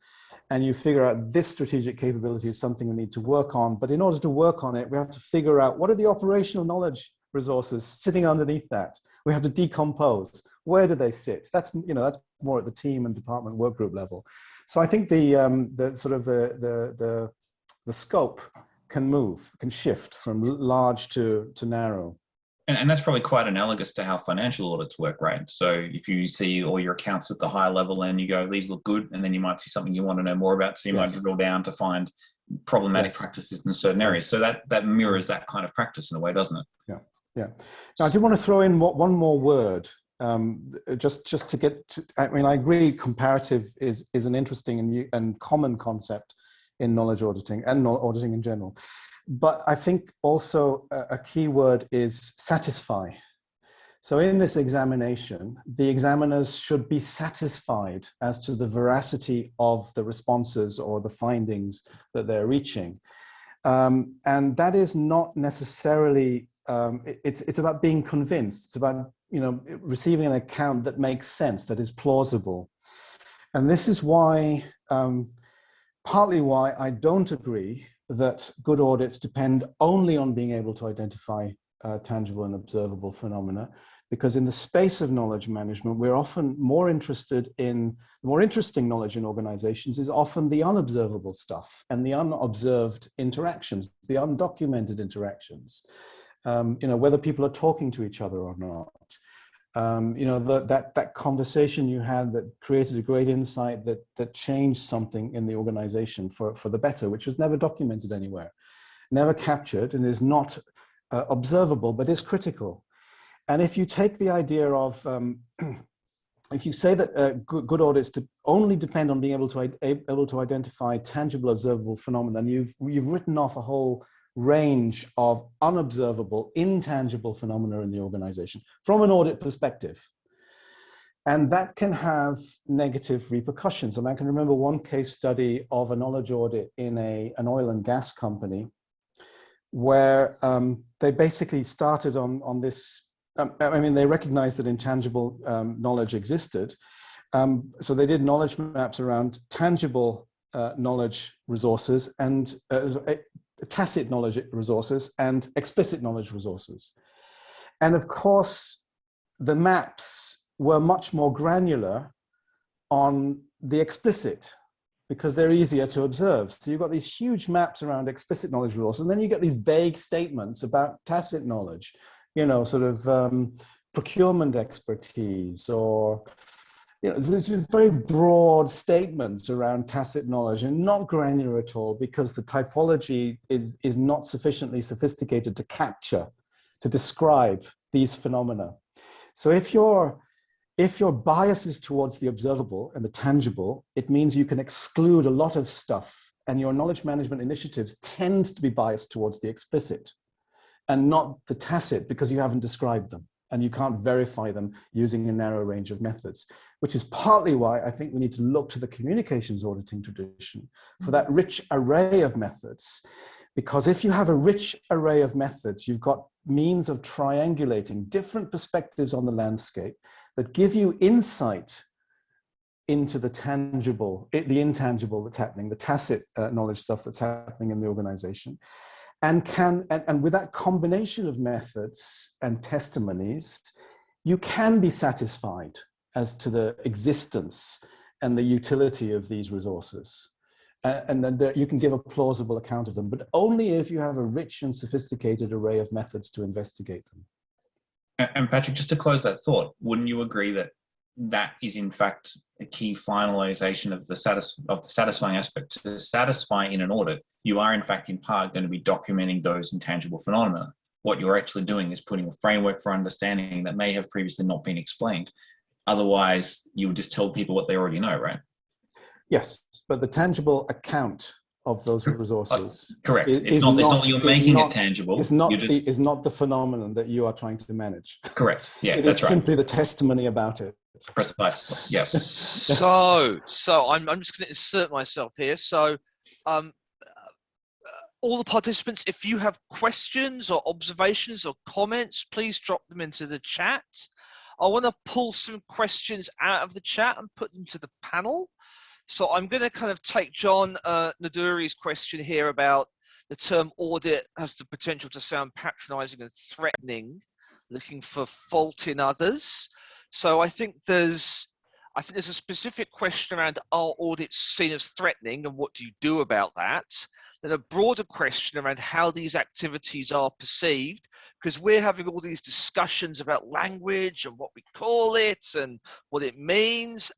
and you figure out this strategic capability is something we need to work on. But in order to work on it, we have to figure out what are the operational knowledge resources sitting underneath that. We have to decompose. Where do they sit? That's that's more at the team and department work group level. So I think the scope can shift from large to narrow.
And that's probably quite analogous to how financial audits work, right? So if you see all your accounts at the high level and you go, these look good, and then you might see something you want to know more about, so you might drill down to find problematic practices in certain areas. So that mirrors that kind of practice in a way, doesn't it?
Yeah. Now, I do want to throw in one more word, just to get to, I mean, I agree comparative is an interesting and common concept in knowledge auditing and auditing in general. But I think also a key word is satisfy. So in this examination, the examiners should be satisfied as to the veracity of the responses or the findings that they're reaching. And that is not necessarily, it's about being convinced. It's about, receiving an account that makes sense, that is plausible. And this is why, partly why I don't agree that good audits depend only on being able to identify tangible and observable phenomena, because in the space of knowledge management, we're often more interested in, more interesting knowledge in organizations is often the unobservable stuff and the unobserved interactions, the undocumented interactions, whether people are talking to each other or not. That conversation you had that created a great insight that changed something in the organization for the better, which was never documented anywhere, never captured, and is not observable, but is critical. And if you take the idea of, if you say that good audits only depend on being able to identify tangible, observable phenomena, then you've written off a whole range of unobservable, intangible phenomena in the organization from an audit perspective. And that can have negative repercussions. And I can remember one case study of a knowledge audit in an oil and gas company where they basically started on this, they recognized that intangible knowledge existed. So they did knowledge maps around tangible knowledge resources and tacit knowledge resources and explicit knowledge resources. And of course, the maps were much more granular on the explicit because they're easier to observe. So you've got these huge maps around explicit knowledge resources, and then you get these vague statements about tacit knowledge, procurement expertise or there's very broad statements around tacit knowledge and not granular at all because the typology is not sufficiently sophisticated to describe these phenomena. So if your bias is towards the observable and the tangible, it means you can exclude a lot of stuff, and your knowledge management initiatives tend to be biased towards the explicit and not the tacit because you haven't described them. And you can't verify them using a narrow range of methods, which is partly why I think we need to look to the communications auditing tradition for that rich array of methods. Because if you have a rich array of methods, you've got means of triangulating different perspectives on the landscape that give you insight into the tangible, the intangible that's happening, the tacit knowledge stuff that's happening in the organization. And with that combination of methods and testimonies, you can be satisfied as to the existence and the utility of these resources. And then you can give a plausible account of them, but only if you have a rich and sophisticated array of methods to investigate them.
And Patrick, just to close that thought, wouldn't you agree that that is in fact a key finalization of the satisfying aspect? To satisfy in an audit, you are in fact in part going to be documenting those intangible phenomena. What you're actually doing is putting a framework for understanding that may have previously not been explained. Otherwise, you would just tell people what they already know, right?
Yes, but the tangible account of those resources
correct.
Is
not you're making it tangible.
Is not the phenomenon that you are trying to manage.
Correct. Yeah,
it
that's
is simply the testimony about it.
Precisely. Yeah.
So I'm just going to insert myself here. So, all the participants, if you have questions or observations or comments, please drop them into the chat. I want to pull some questions out of the chat and put them to the panel. So I'm going to kind of take John Naduri's question here about the term audit has the potential to sound patronizing and threatening, looking for fault in others. So I think there's a specific question around, are audits seen as threatening and what do you do about that? Then a broader question around how these activities are perceived, because we're having all these discussions about language and what we call it and what it means,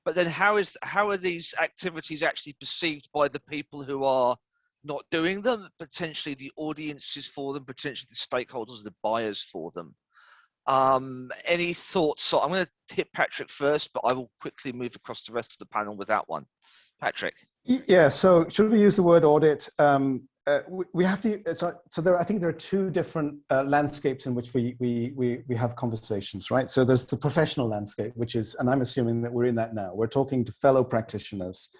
but then how are these activities actually perceived by the people who are not doing them, potentially the audiences for them, potentially the stakeholders, the buyers for them. Any thoughts? So I'm going to hit Patrick first, but I will quickly move across the rest of the panel with that one. Patrick.
Yeah, so should we use the word audit? We have to, I think there are two different landscapes in which we have conversations, right? So there's the professional landscape, which is, and I'm assuming that we're in that now. We're talking to fellow practitioners.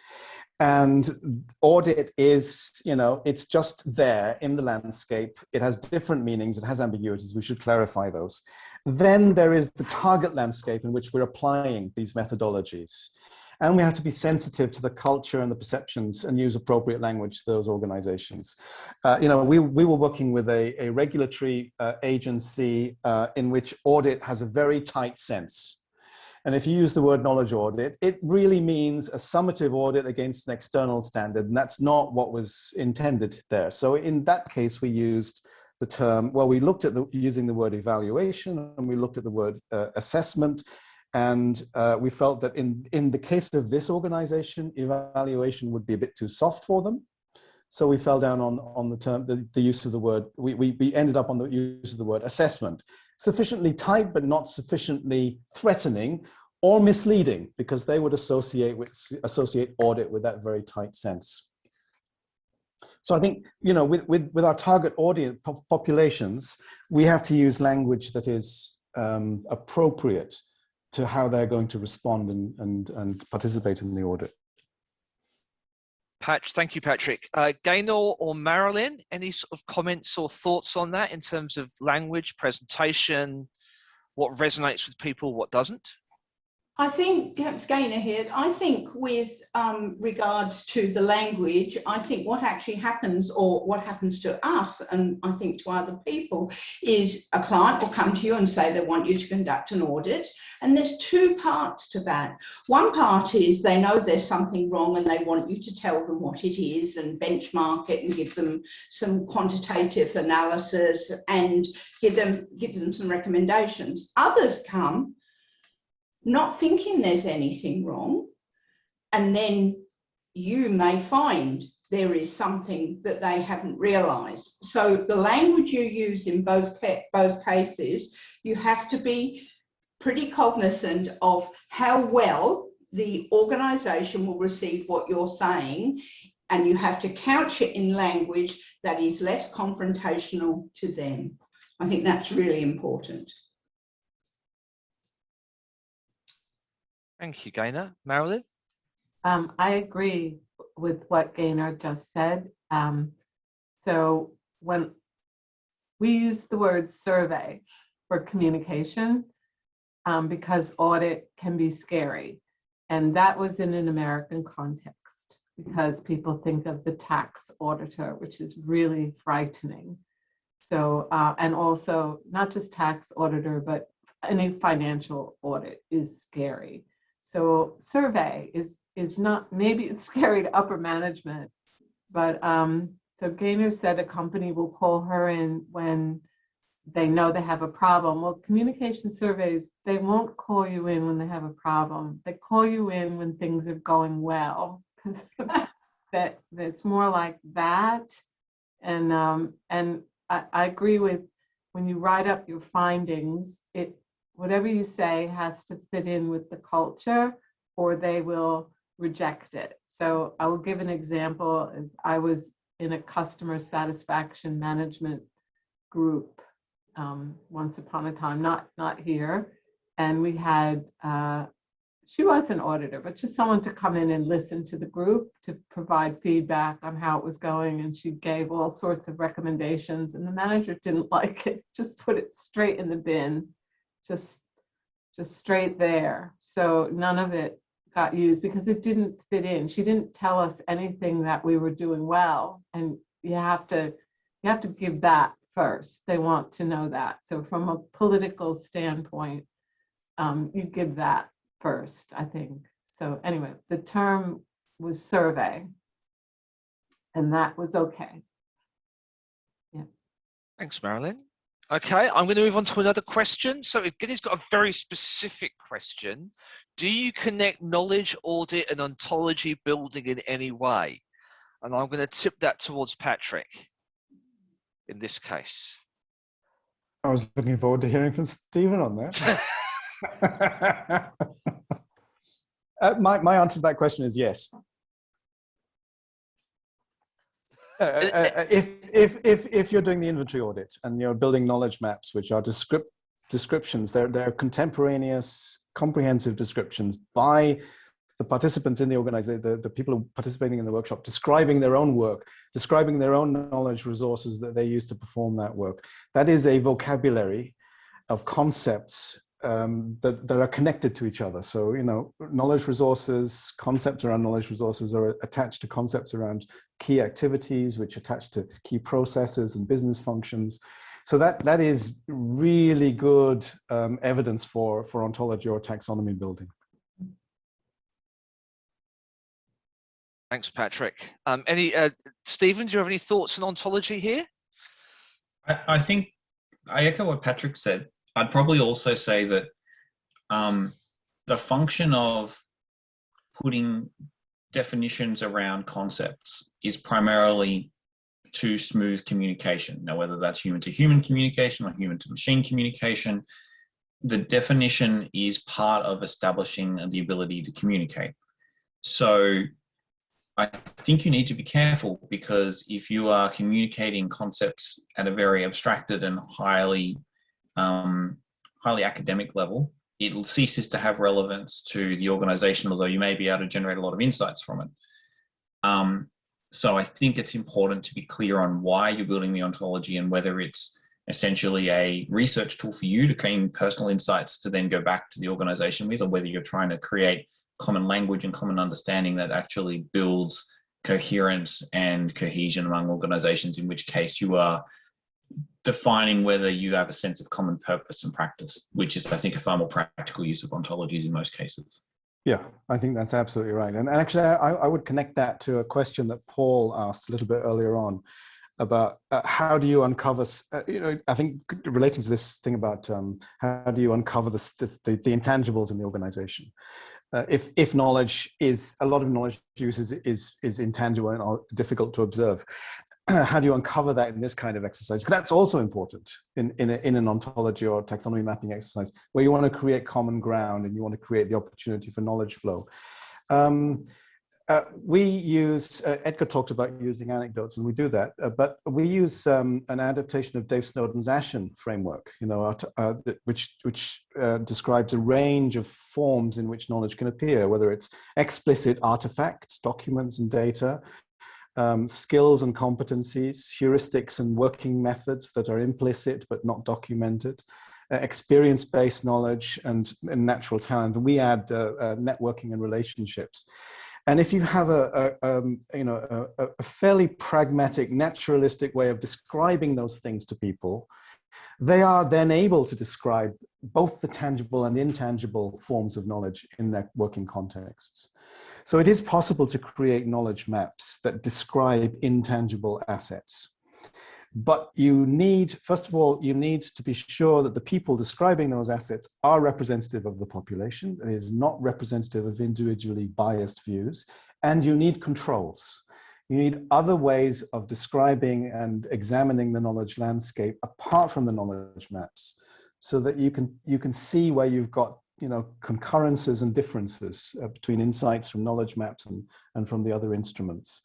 And audit is, it's just there in the landscape. It has different meanings. It has ambiguities. We should clarify those. Then there is the target landscape in which we're applying these methodologies. And we have to be sensitive to the culture and the perceptions and use appropriate language to those organizations. We were working with a regulatory agency in which audit has a very tight sense. And if you use the word knowledge audit, it really means a summative audit against an external standard. And that's not what was intended there. So in that case, we used the term, we looked at using the word evaluation, and we looked at the word assessment. And we felt that in the case of this organization, evaluation would be a bit too soft for them. So we fell down on the term, the use of the word, we ended up on the use of the word assessment. Sufficiently tight, but not sufficiently threatening or misleading, because they would associate audit with that very tight sense. So I think, with our target audience populations, we have to use language that is appropriate to how they're going to respond and participate in the audit.
Thank you, Patrick. Gaynor or Marilyn, any sort of comments or thoughts on that in terms of language, presentation, what resonates with people, what doesn't?
I think, it's Gaynor here, I think with regards to the language, I think what actually happens, or what happens to us, and I think to other people, is a client will come to you and say they want you to conduct an audit. And there's two parts to that. One part is they know there's something wrong and they want you to tell them what it is and benchmark it and give them some quantitative analysis and give them some recommendations. Others come not thinking there's anything wrong, and then you may find there is something that they haven't realized. So the language you use in both cases, you have to be pretty cognizant of how well the organization will receive what you're saying, and you have to couch it in language that is less confrontational to them. I think that's really important.
Thank you, Gaynor. Marilyn?
I agree with what Gaynor just said. So when we use the word survey for communication, because audit can be scary. And that was in an American context, because people think of the tax auditor, which is really frightening. So, and also not just tax auditor, but any financial audit is scary. So survey is not, maybe it's scary to upper management, but so Gaynor said a company will call her in when they know they have a problem. Well, communication surveys, they won't call you in when they have a problem. They call you in when things are going well, because that's more like that. And I agree with, when you write up your findings, whatever you say has to fit in with the culture, or they will reject it. So I will give an example. As I was in a customer satisfaction management group once upon a time, not here, and we had she was an auditor, but just someone to come in and listen to the group, to provide feedback on how it was going, and she gave all sorts of recommendations, and the manager didn't like it, just put it straight in the bin, just straight there. So none of it got used because it didn't fit in. She didn't tell us anything that we were doing well, and you have to give that first. They want to know that. So from a political standpoint, you give that first, I think. So anyway, the term was survey, and that was okay. Yeah.
Thanks, Marilyn. Okay, I'm going to move on to another question. So again, he's got a very specific question. Do you connect knowledge audit and ontology building in any way? And I'm going to tip that towards Patrick in this case.
I was looking forward to hearing from Stephen on that. My answer to that question is yes. If you're doing the inventory audit and you're building knowledge maps, which are descriptions, they're contemporaneous, comprehensive descriptions by the participants in the organization, the people participating in the workshop, describing their own work, describing their own knowledge resources that they use to perform that work. That is a vocabulary of concepts that are connected to each other. So, you know, knowledge resources, concepts around knowledge resources are attached to concepts around key activities, which attach to key processes and business functions. So that is really good evidence for ontology or taxonomy building.
Thanks, Patrick. Stephen, do you have any thoughts on ontology here?
I think I echo what Patrick said. I'd probably also say that the function of putting definitions around concepts is primarily to smooth communication. Now, whether that's human to human communication or human to machine communication, the definition is part of establishing the ability to communicate. So I think you need to be careful, because if you are communicating concepts at a very abstracted and highly academic level, it ceases to have relevance to the organization, although you may be able to generate a lot of insights from it. So I think it's important to be clear on why you're building the ontology, and whether it's essentially a research tool for you to gain personal insights to then go back to the organization with, or whether you're trying to create common language and common understanding that actually builds coherence and cohesion among organizations, in which case you are defining whether you have a sense of common purpose and practice, which is, I think, a far more practical use of ontologies in most cases.
Yeah, I think that's absolutely right. And actually, I would connect that to a question that Paul asked a little bit earlier on about how do you uncover, I think relating to this thing about how do you uncover the intangibles in the organization. If knowledge is, a lot of knowledge use is intangible and difficult to observe, how do you uncover that in this kind of exercise? Because that's also important in an ontology or taxonomy mapping exercise, where you want to create common ground and you want to create the opportunity for knowledge flow. We use, Edgar talked about using anecdotes, and we do that, but we use an adaptation of Dave Snowden's Ashen framework, which describes a range of forms in which knowledge can appear, whether it's explicit artifacts, documents and data, skills and competencies, heuristics and working methods that are implicit but not documented, experience-based knowledge and natural talent. And we add networking and relationships. And if you have a fairly pragmatic, naturalistic way of describing those things to people, they are then able to describe both the tangible and intangible forms of knowledge in their working contexts. So it is possible to create knowledge maps that describe intangible assets. But you need, first of all, you need to be sure that the people describing those assets are representative of the population. It is not representative of individually biased views. And you need controls. You need other ways of describing and examining the knowledge landscape apart from the knowledge maps, so that you can see where you've got, you know, concurrences and differences between insights from knowledge maps and from the other instruments.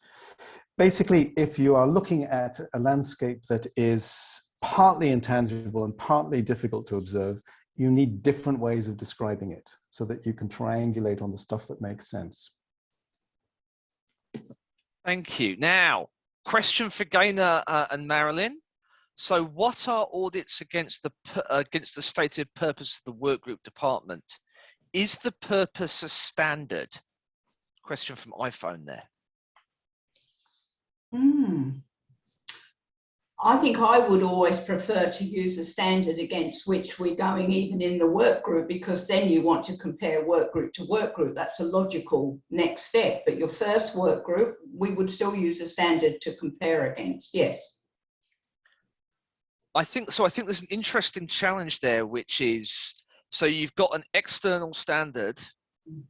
Basically, if you are looking at a landscape that is partly intangible and partly difficult to observe, you need different ways of describing it so that you can triangulate on the stuff that makes sense.
Thank you. Now, question for Gaynor and Marilyn. So what are audits against the stated purpose of the workgroup department? Is the purpose a standard? Question from iPhone there.
I think I would always prefer to use a standard against which we're going even in the work group, because then you want to compare work group to work group. That's a logical next step. But your first work group, we would still use a standard to compare against, yes.
I think so. I think there's an interesting challenge there, which is, so you've got an external standard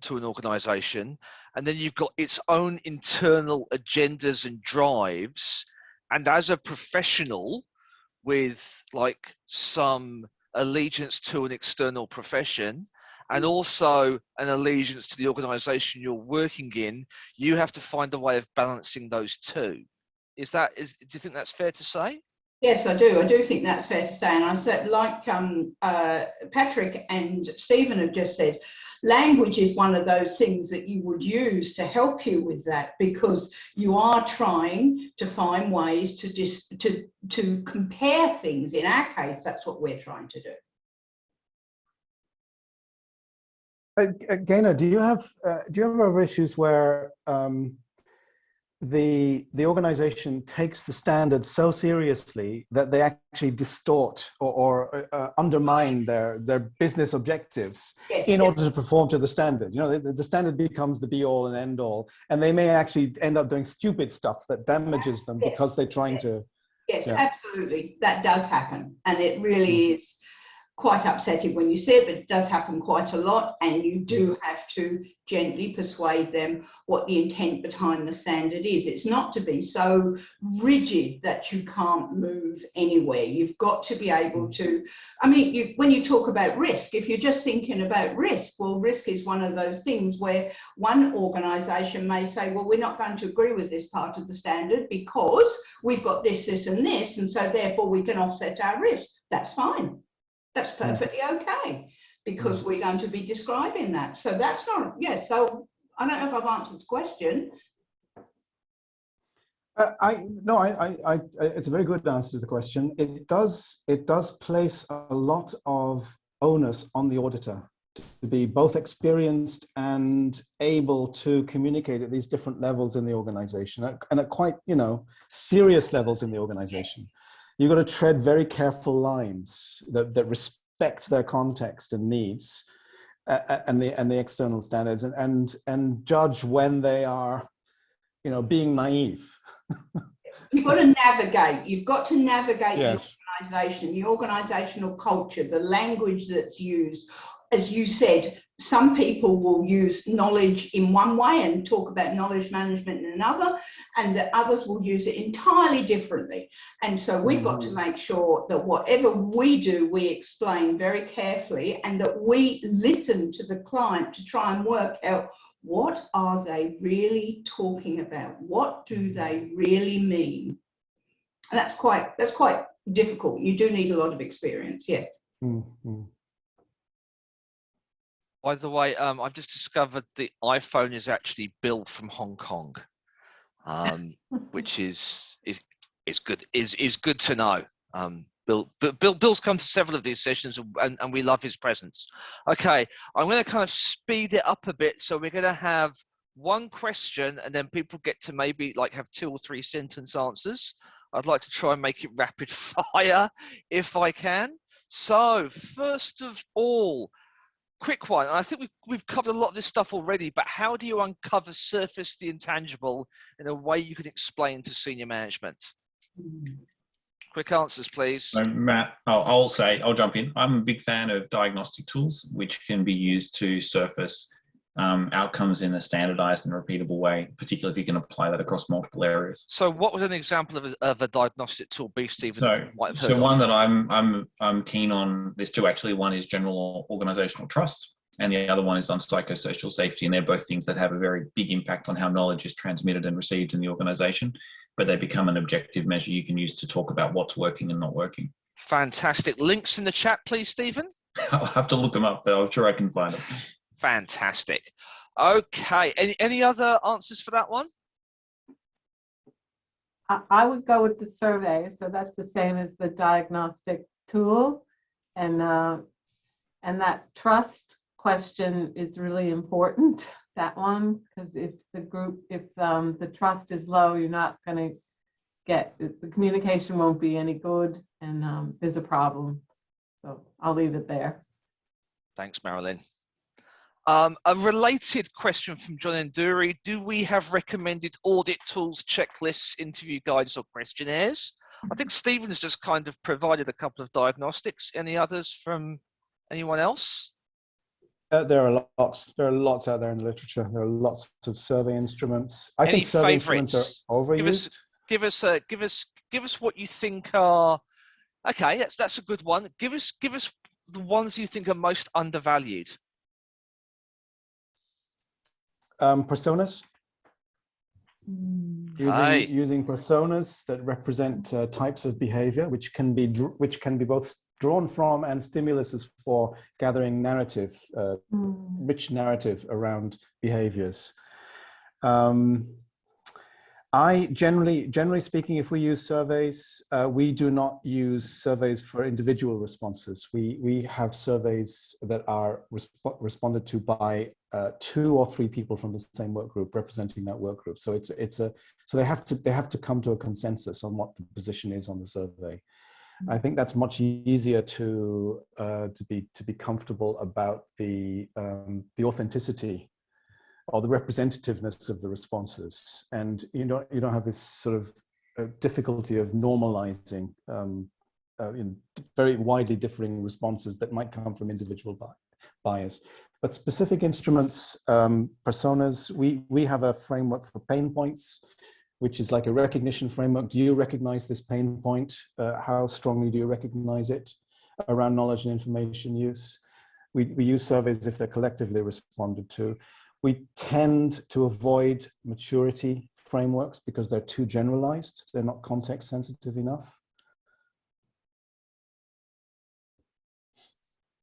to an organization, and then you've got its own internal agendas and drives. And as a professional with like some allegiance to an external profession and also an allegiance to the organization you're working in, you have to find a way of balancing those two. Do you think that's fair to say?
Yes, I do. I do think that's fair to say. And I said, like Patrick and Stephen have just said, language is one of those things that you would use to help you with that, because you are trying to find ways to compare things. In our case, that's what we're trying to do.
Gaynor, do you have other issues where the organization takes the standard so seriously that they actually distort or undermine their business objectives in order to perform to the standard? You know, the standard becomes the be all and end all, and they may actually end up doing stupid stuff that damages them because they're trying to.
Yes, absolutely. That does happen. And it really is quite upsetting when you see it, but it does happen quite a lot, and you do have to gently persuade them what the intent behind the standard is. It's not to be so rigid that you can't move anywhere. You've got to be able to, I mean, when you talk about risk, if you're just thinking about risk, well, risk is one of those things where one organisation may say, well, we're not going to agree with this part of the standard because we've got this, this and this, and so therefore we can offset our risk. That's fine. That's perfectly okay, because we're going to be describing that. So that's not, so I don't know if I've answered the question.
It's a very good answer to the question. It does place a lot of onus on the auditor to be both experienced and able to communicate at these different levels in the organization, and at quite, serious levels in the organization. You've got to tread very careful lines that respect their context and needs, and the external standards, and judge when they are, being naive.
You've got to navigate. You've got to navigate the organisation, the organisational culture, the language that's used. As you said, some people will use knowledge in one way and talk about knowledge management in another, and the others will use it entirely differently. And so we've got to make sure that whatever we do, we explain very carefully, and that we listen to the client to try and work out, what are they really talking about? What do they really mean? And that's quite difficult. You do need a lot of experience, yes.
Mm-hmm.
By the way, I've just discovered the iPhone is actually Bill from Hong Kong, which is good. Is good to know. Bill's come to several of these sessions, and we love his presence. Okay, I'm going to kind of speed it up a bit, so we're going to have one question, and then people get to maybe like have 2 or 3 sentence answers I'd like to try and make it rapid fire if I can. So first of all, quick one. And I think we've covered a lot of this stuff already, but how do you surface the intangible in a way you can explain to senior management? Quick answers, please.
So Matt, I'll jump in. I'm a big fan of diagnostic tools, which can be used to surface outcomes in a standardized and repeatable way, particularly if you can apply that across multiple areas.
So what would an example of a diagnostic tool be, Stephen?
So one that I'm keen on, there's two actually. One is general organizational trust, and the other one is on psychosocial safety. And they're both things that have a very big impact on how knowledge is transmitted and received in the organization, but they become an objective measure you can use to talk about what's working and not working.
Fantastic. Links in the chat, please, Stephen.
I'll have to look them up, but I'm sure I can find them.
Fantastic. Okay. Any other answers for that one?
I would go with the survey. So that's the same as the diagnostic tool. And that trust question is really important, that one, because if the trust is low, you're not going to the communication won't be any good, and there's a problem. So I'll leave it there.
Thanks, Marilyn. A related question from John Enduri. Do we have recommended audit tools, checklists, interview guides, or questionnaires? I think Stephen's just kind of provided a couple of diagnostics. Any others from anyone else?
There are lots. There are lots out there in the literature. There are lots of survey instruments. I think survey instruments are overused.
Give us what you think are okay. That's a good one. Give us the ones you think are most undervalued.
Personas. Using personas that represent types of behavior, which can be both drawn from and stimuluses for gathering narrative, rich narrative around behaviors. Generally speaking, if we use surveys, we do not use surveys for individual responses. We have surveys that are responded to by 2 or 3 people from the same work group representing that work group. So so they have to come to a consensus on what the position is on the survey. I think that's much easier to be comfortable about the authenticity or the representativeness of the responses, and you don't have this sort of difficulty of normalizing very widely differing responses that might come from individual bias. But specific instruments, personas, we have a framework for pain points, which is like a recognition framework. Do you recognize this pain point? How strongly do you recognize it around knowledge and information use? We use surveys if they're collectively responded to. We tend to avoid maturity frameworks because they're too generalized. They're not context sensitive enough.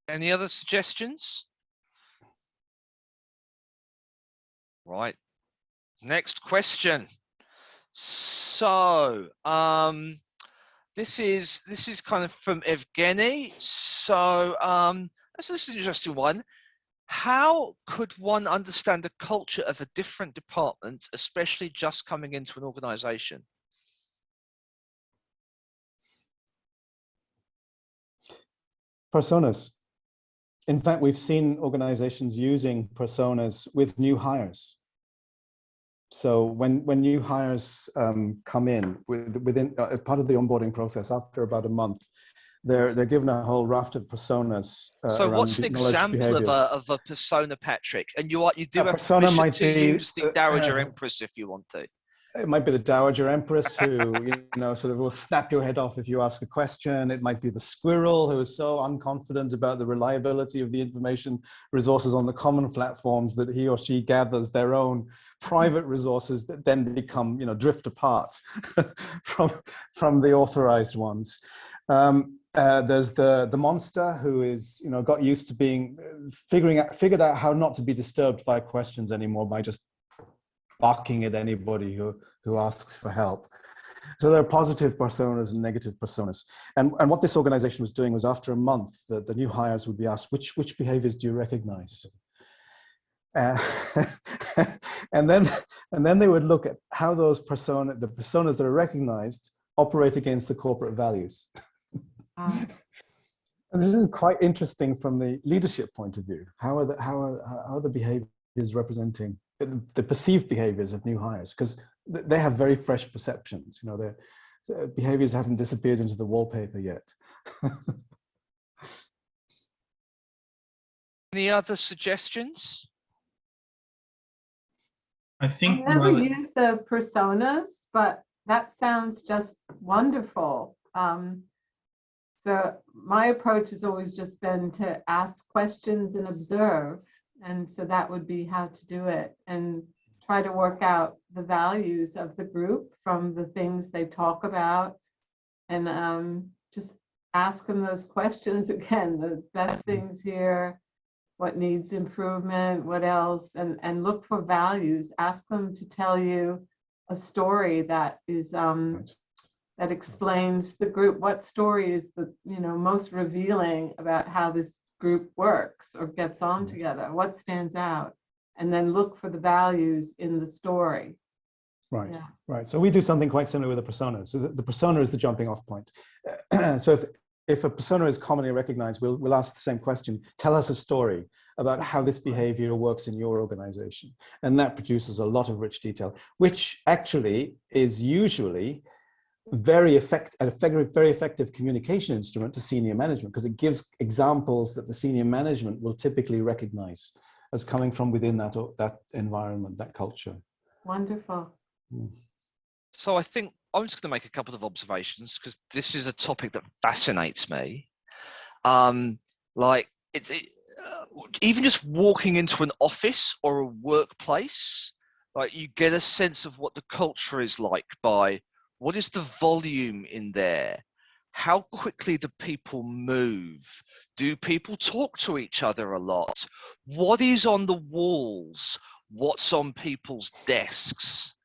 Any other suggestions? Right. Next question. So, this is kind of from Evgeny. So, this is an interesting one. How could one understand the culture of a different department, especially just coming into an organization?
Personas. In fact, we've seen organizations using personas with new hires. So when new hires come in within as part of the onboarding process, after about a month, they're given a whole raft of personas.
So what's an example of a persona, Patrick? And you do have permission to use the Dowager Empress if you want to.
It might be the Dowager Empress who, sort of will snap your head off if you ask a question. It might be the squirrel who is so unconfident about the reliability of the information resources on the common platforms that he or she gathers their own private resources that then become, drift apart from the authorized ones. There's the monster who is, got used to being, figured out how not to be disturbed by questions anymore by just barking at anybody who asks for help. So there are positive personas and negative personas. And what this organization was doing was, after a month, the new hires would be asked, which behaviors do you recognize? And then they would look at how the personas that are recognized operate against the corporate values.
Ah.
And this is quite interesting from the leadership point of view. How are the behaviors representing the perceived behaviors of new hires? Because they have very fresh perceptions. You know, their behaviors haven't disappeared into the wallpaper yet.
Any other suggestions?
I think
I've never used the personas, but that sounds just wonderful. So my approach has always just been to ask questions and observe. And so that would be how to do it, and try to work out the values of the group from the things they talk about, and just ask them those questions again, the best things here, what needs improvement, what else, and look for values. Ask them to tell you a story that is that explains the group. What story is the most revealing about how this group works or gets on together? What stands out? And then look for the values in the story.
Right,
Yeah.
right. So we do something quite similar with the persona. So the persona is the jumping off point. So if a persona is commonly recognized, we'll ask the same question. Tell us a story about how this behavior works in your organization. And that produces a lot of rich detail, which actually is usually a very effective communication instrument to senior management, because it gives examples that the senior management will typically recognize as coming from within that environment, that culture.
Wonderful.
So I think I'm just going to make a couple of observations, because this is a topic that fascinates me. Like even just walking into an office or a workplace, like you get a sense of what the culture is like by what is the volume in there? How quickly do people move? Do people talk to each other a lot? What is on the walls? What's on people's desks?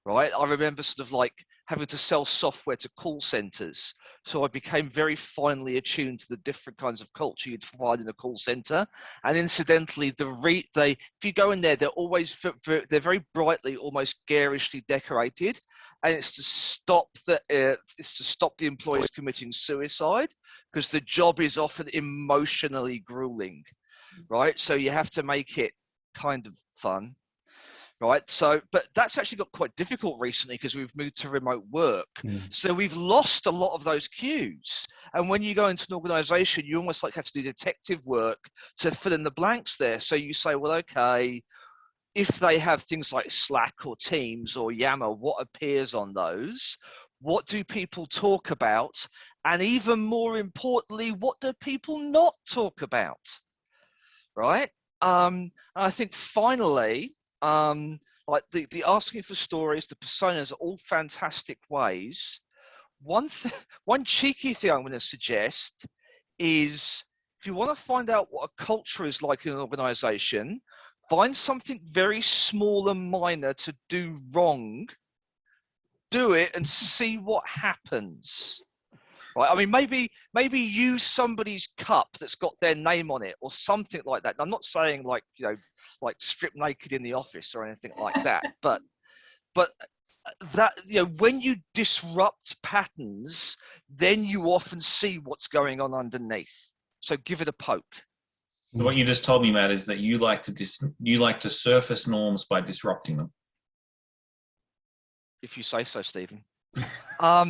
Right? I remember sort of like having to sell software to call centers. So I became very finely attuned to the different kinds of culture you'd find in a call center. And incidentally, if you go in there, they're very brightly, almost garishly decorated. And it's to stop the employees committing suicide, because the job is often emotionally grueling, right? So you have to make it kind of fun. Right. So, but that's actually got quite difficult recently because we've moved to remote work. So we've lost a lot of those cues. And when you go into an organization, you almost like have to do detective work to fill in the blanks there. So you say, well, okay, if they have things like Slack or Teams or Yammer, what appears on those? What do people talk about? And even more importantly, what do people not talk about? Right. I think finally, like the asking for stories, the personas are all fantastic ways. One cheeky thing I'm going to suggest is, if you want to find out what a culture is like in an organization, find something very small and minor to do wrong, do it and see what happens. Right? I mean, maybe use somebody's cup that's got their name on it or something like that. And I'm not saying like strip naked in the office or anything like that, but that, when you disrupt patterns, then you often see what's going on underneath. So give it a poke.
So what you just told me, Matt, is that you like to surface norms by disrupting them.
If you say so, Stephen. All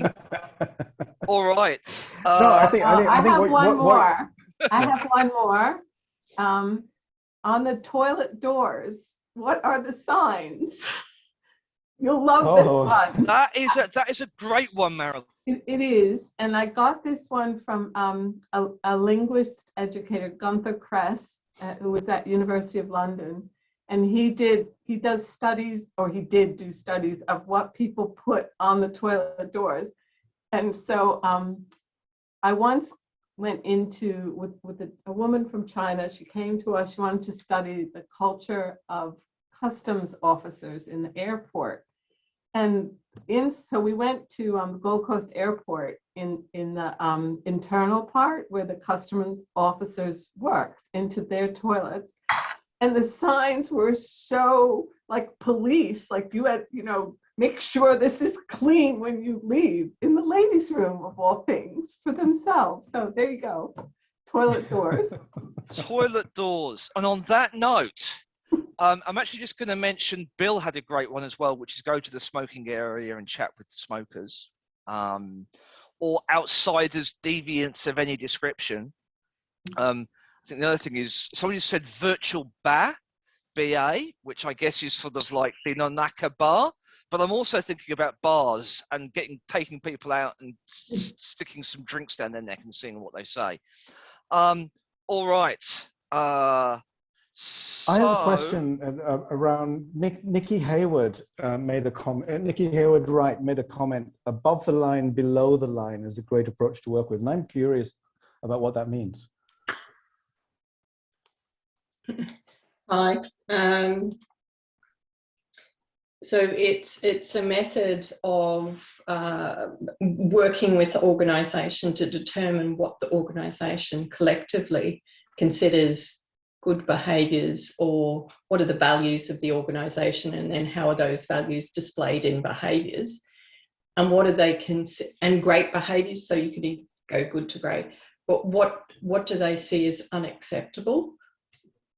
right.
No, I think
I have one more. I have one more. On the toilet doors, what are the signs? You'll love this one.
That is a great one, Marilyn.
It is, and I got this one from a linguist educator, Gunther Kress, who was at University of London, and he did do studies of what people put on the toilet doors. And so I once went into with a woman from China. She came to us. She wanted to study the culture of customs officers in the airport. And so we went to Gold Coast Airport in the internal part where the customs officers worked, into their toilets. And the signs were so like police, like you had, make sure this is clean when you leave, in the ladies' room of all things, for themselves. So there you go. Toilet doors.
Toilet doors. And on that note, I'm actually just going to mention Bill had a great one as well, which is go to the smoking area and chat with the smokers, or outsiders, deviants of any description. I think the other thing is somebody said virtual BA, which I guess is sort of like the Nonaka bar, but I'm also thinking about bars and taking people out and sticking some drinks down their neck and seeing what they say. All right.
I have a question around Nikki Hayward made a comment. Nikki Hayward Wright made a comment. Above the line, below the line is a great approach to work with, and I'm curious about what that means.
Hi. So it's a method of working with the organisation to determine what the organisation collectively considers good behaviours, or what are the values of the organisation, and then how are those values displayed in behaviours, and what are they and great behaviours. So you could go good to great, but what do they see as unacceptable?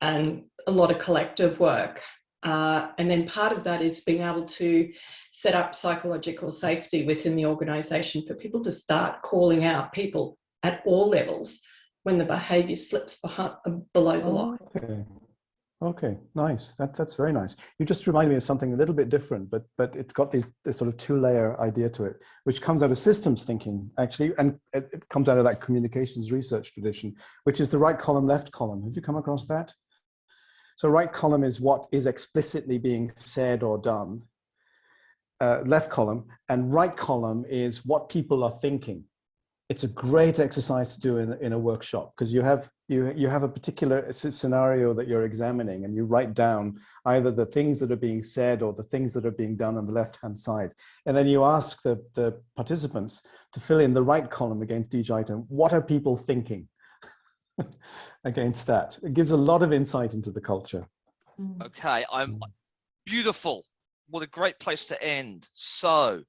And a lot of collective work. And then part of that is being able to set up psychological safety within the organisation for people to start calling out people at all levels when the behaviour slips below the line.
Okay, nice. That's very nice. You just reminded me of something a little bit different, but it's got this sort of two-layer idea to it, which comes out of systems thinking, actually, and it comes out of that communications research tradition, which is the right column, left column. Have you come across that? So right column is what is explicitly being said or done, left column, and right column is what people are thinking. It's a great exercise to do in a workshop, because you have a particular scenario that you're examining, and you write down either the things that are being said or the things that are being done on the left-hand side. And then you ask the participants to fill in the right column against each item. What are people thinking against that? It gives a lot of insight into the culture.
Okay, I'm beautiful. What a great place to end. So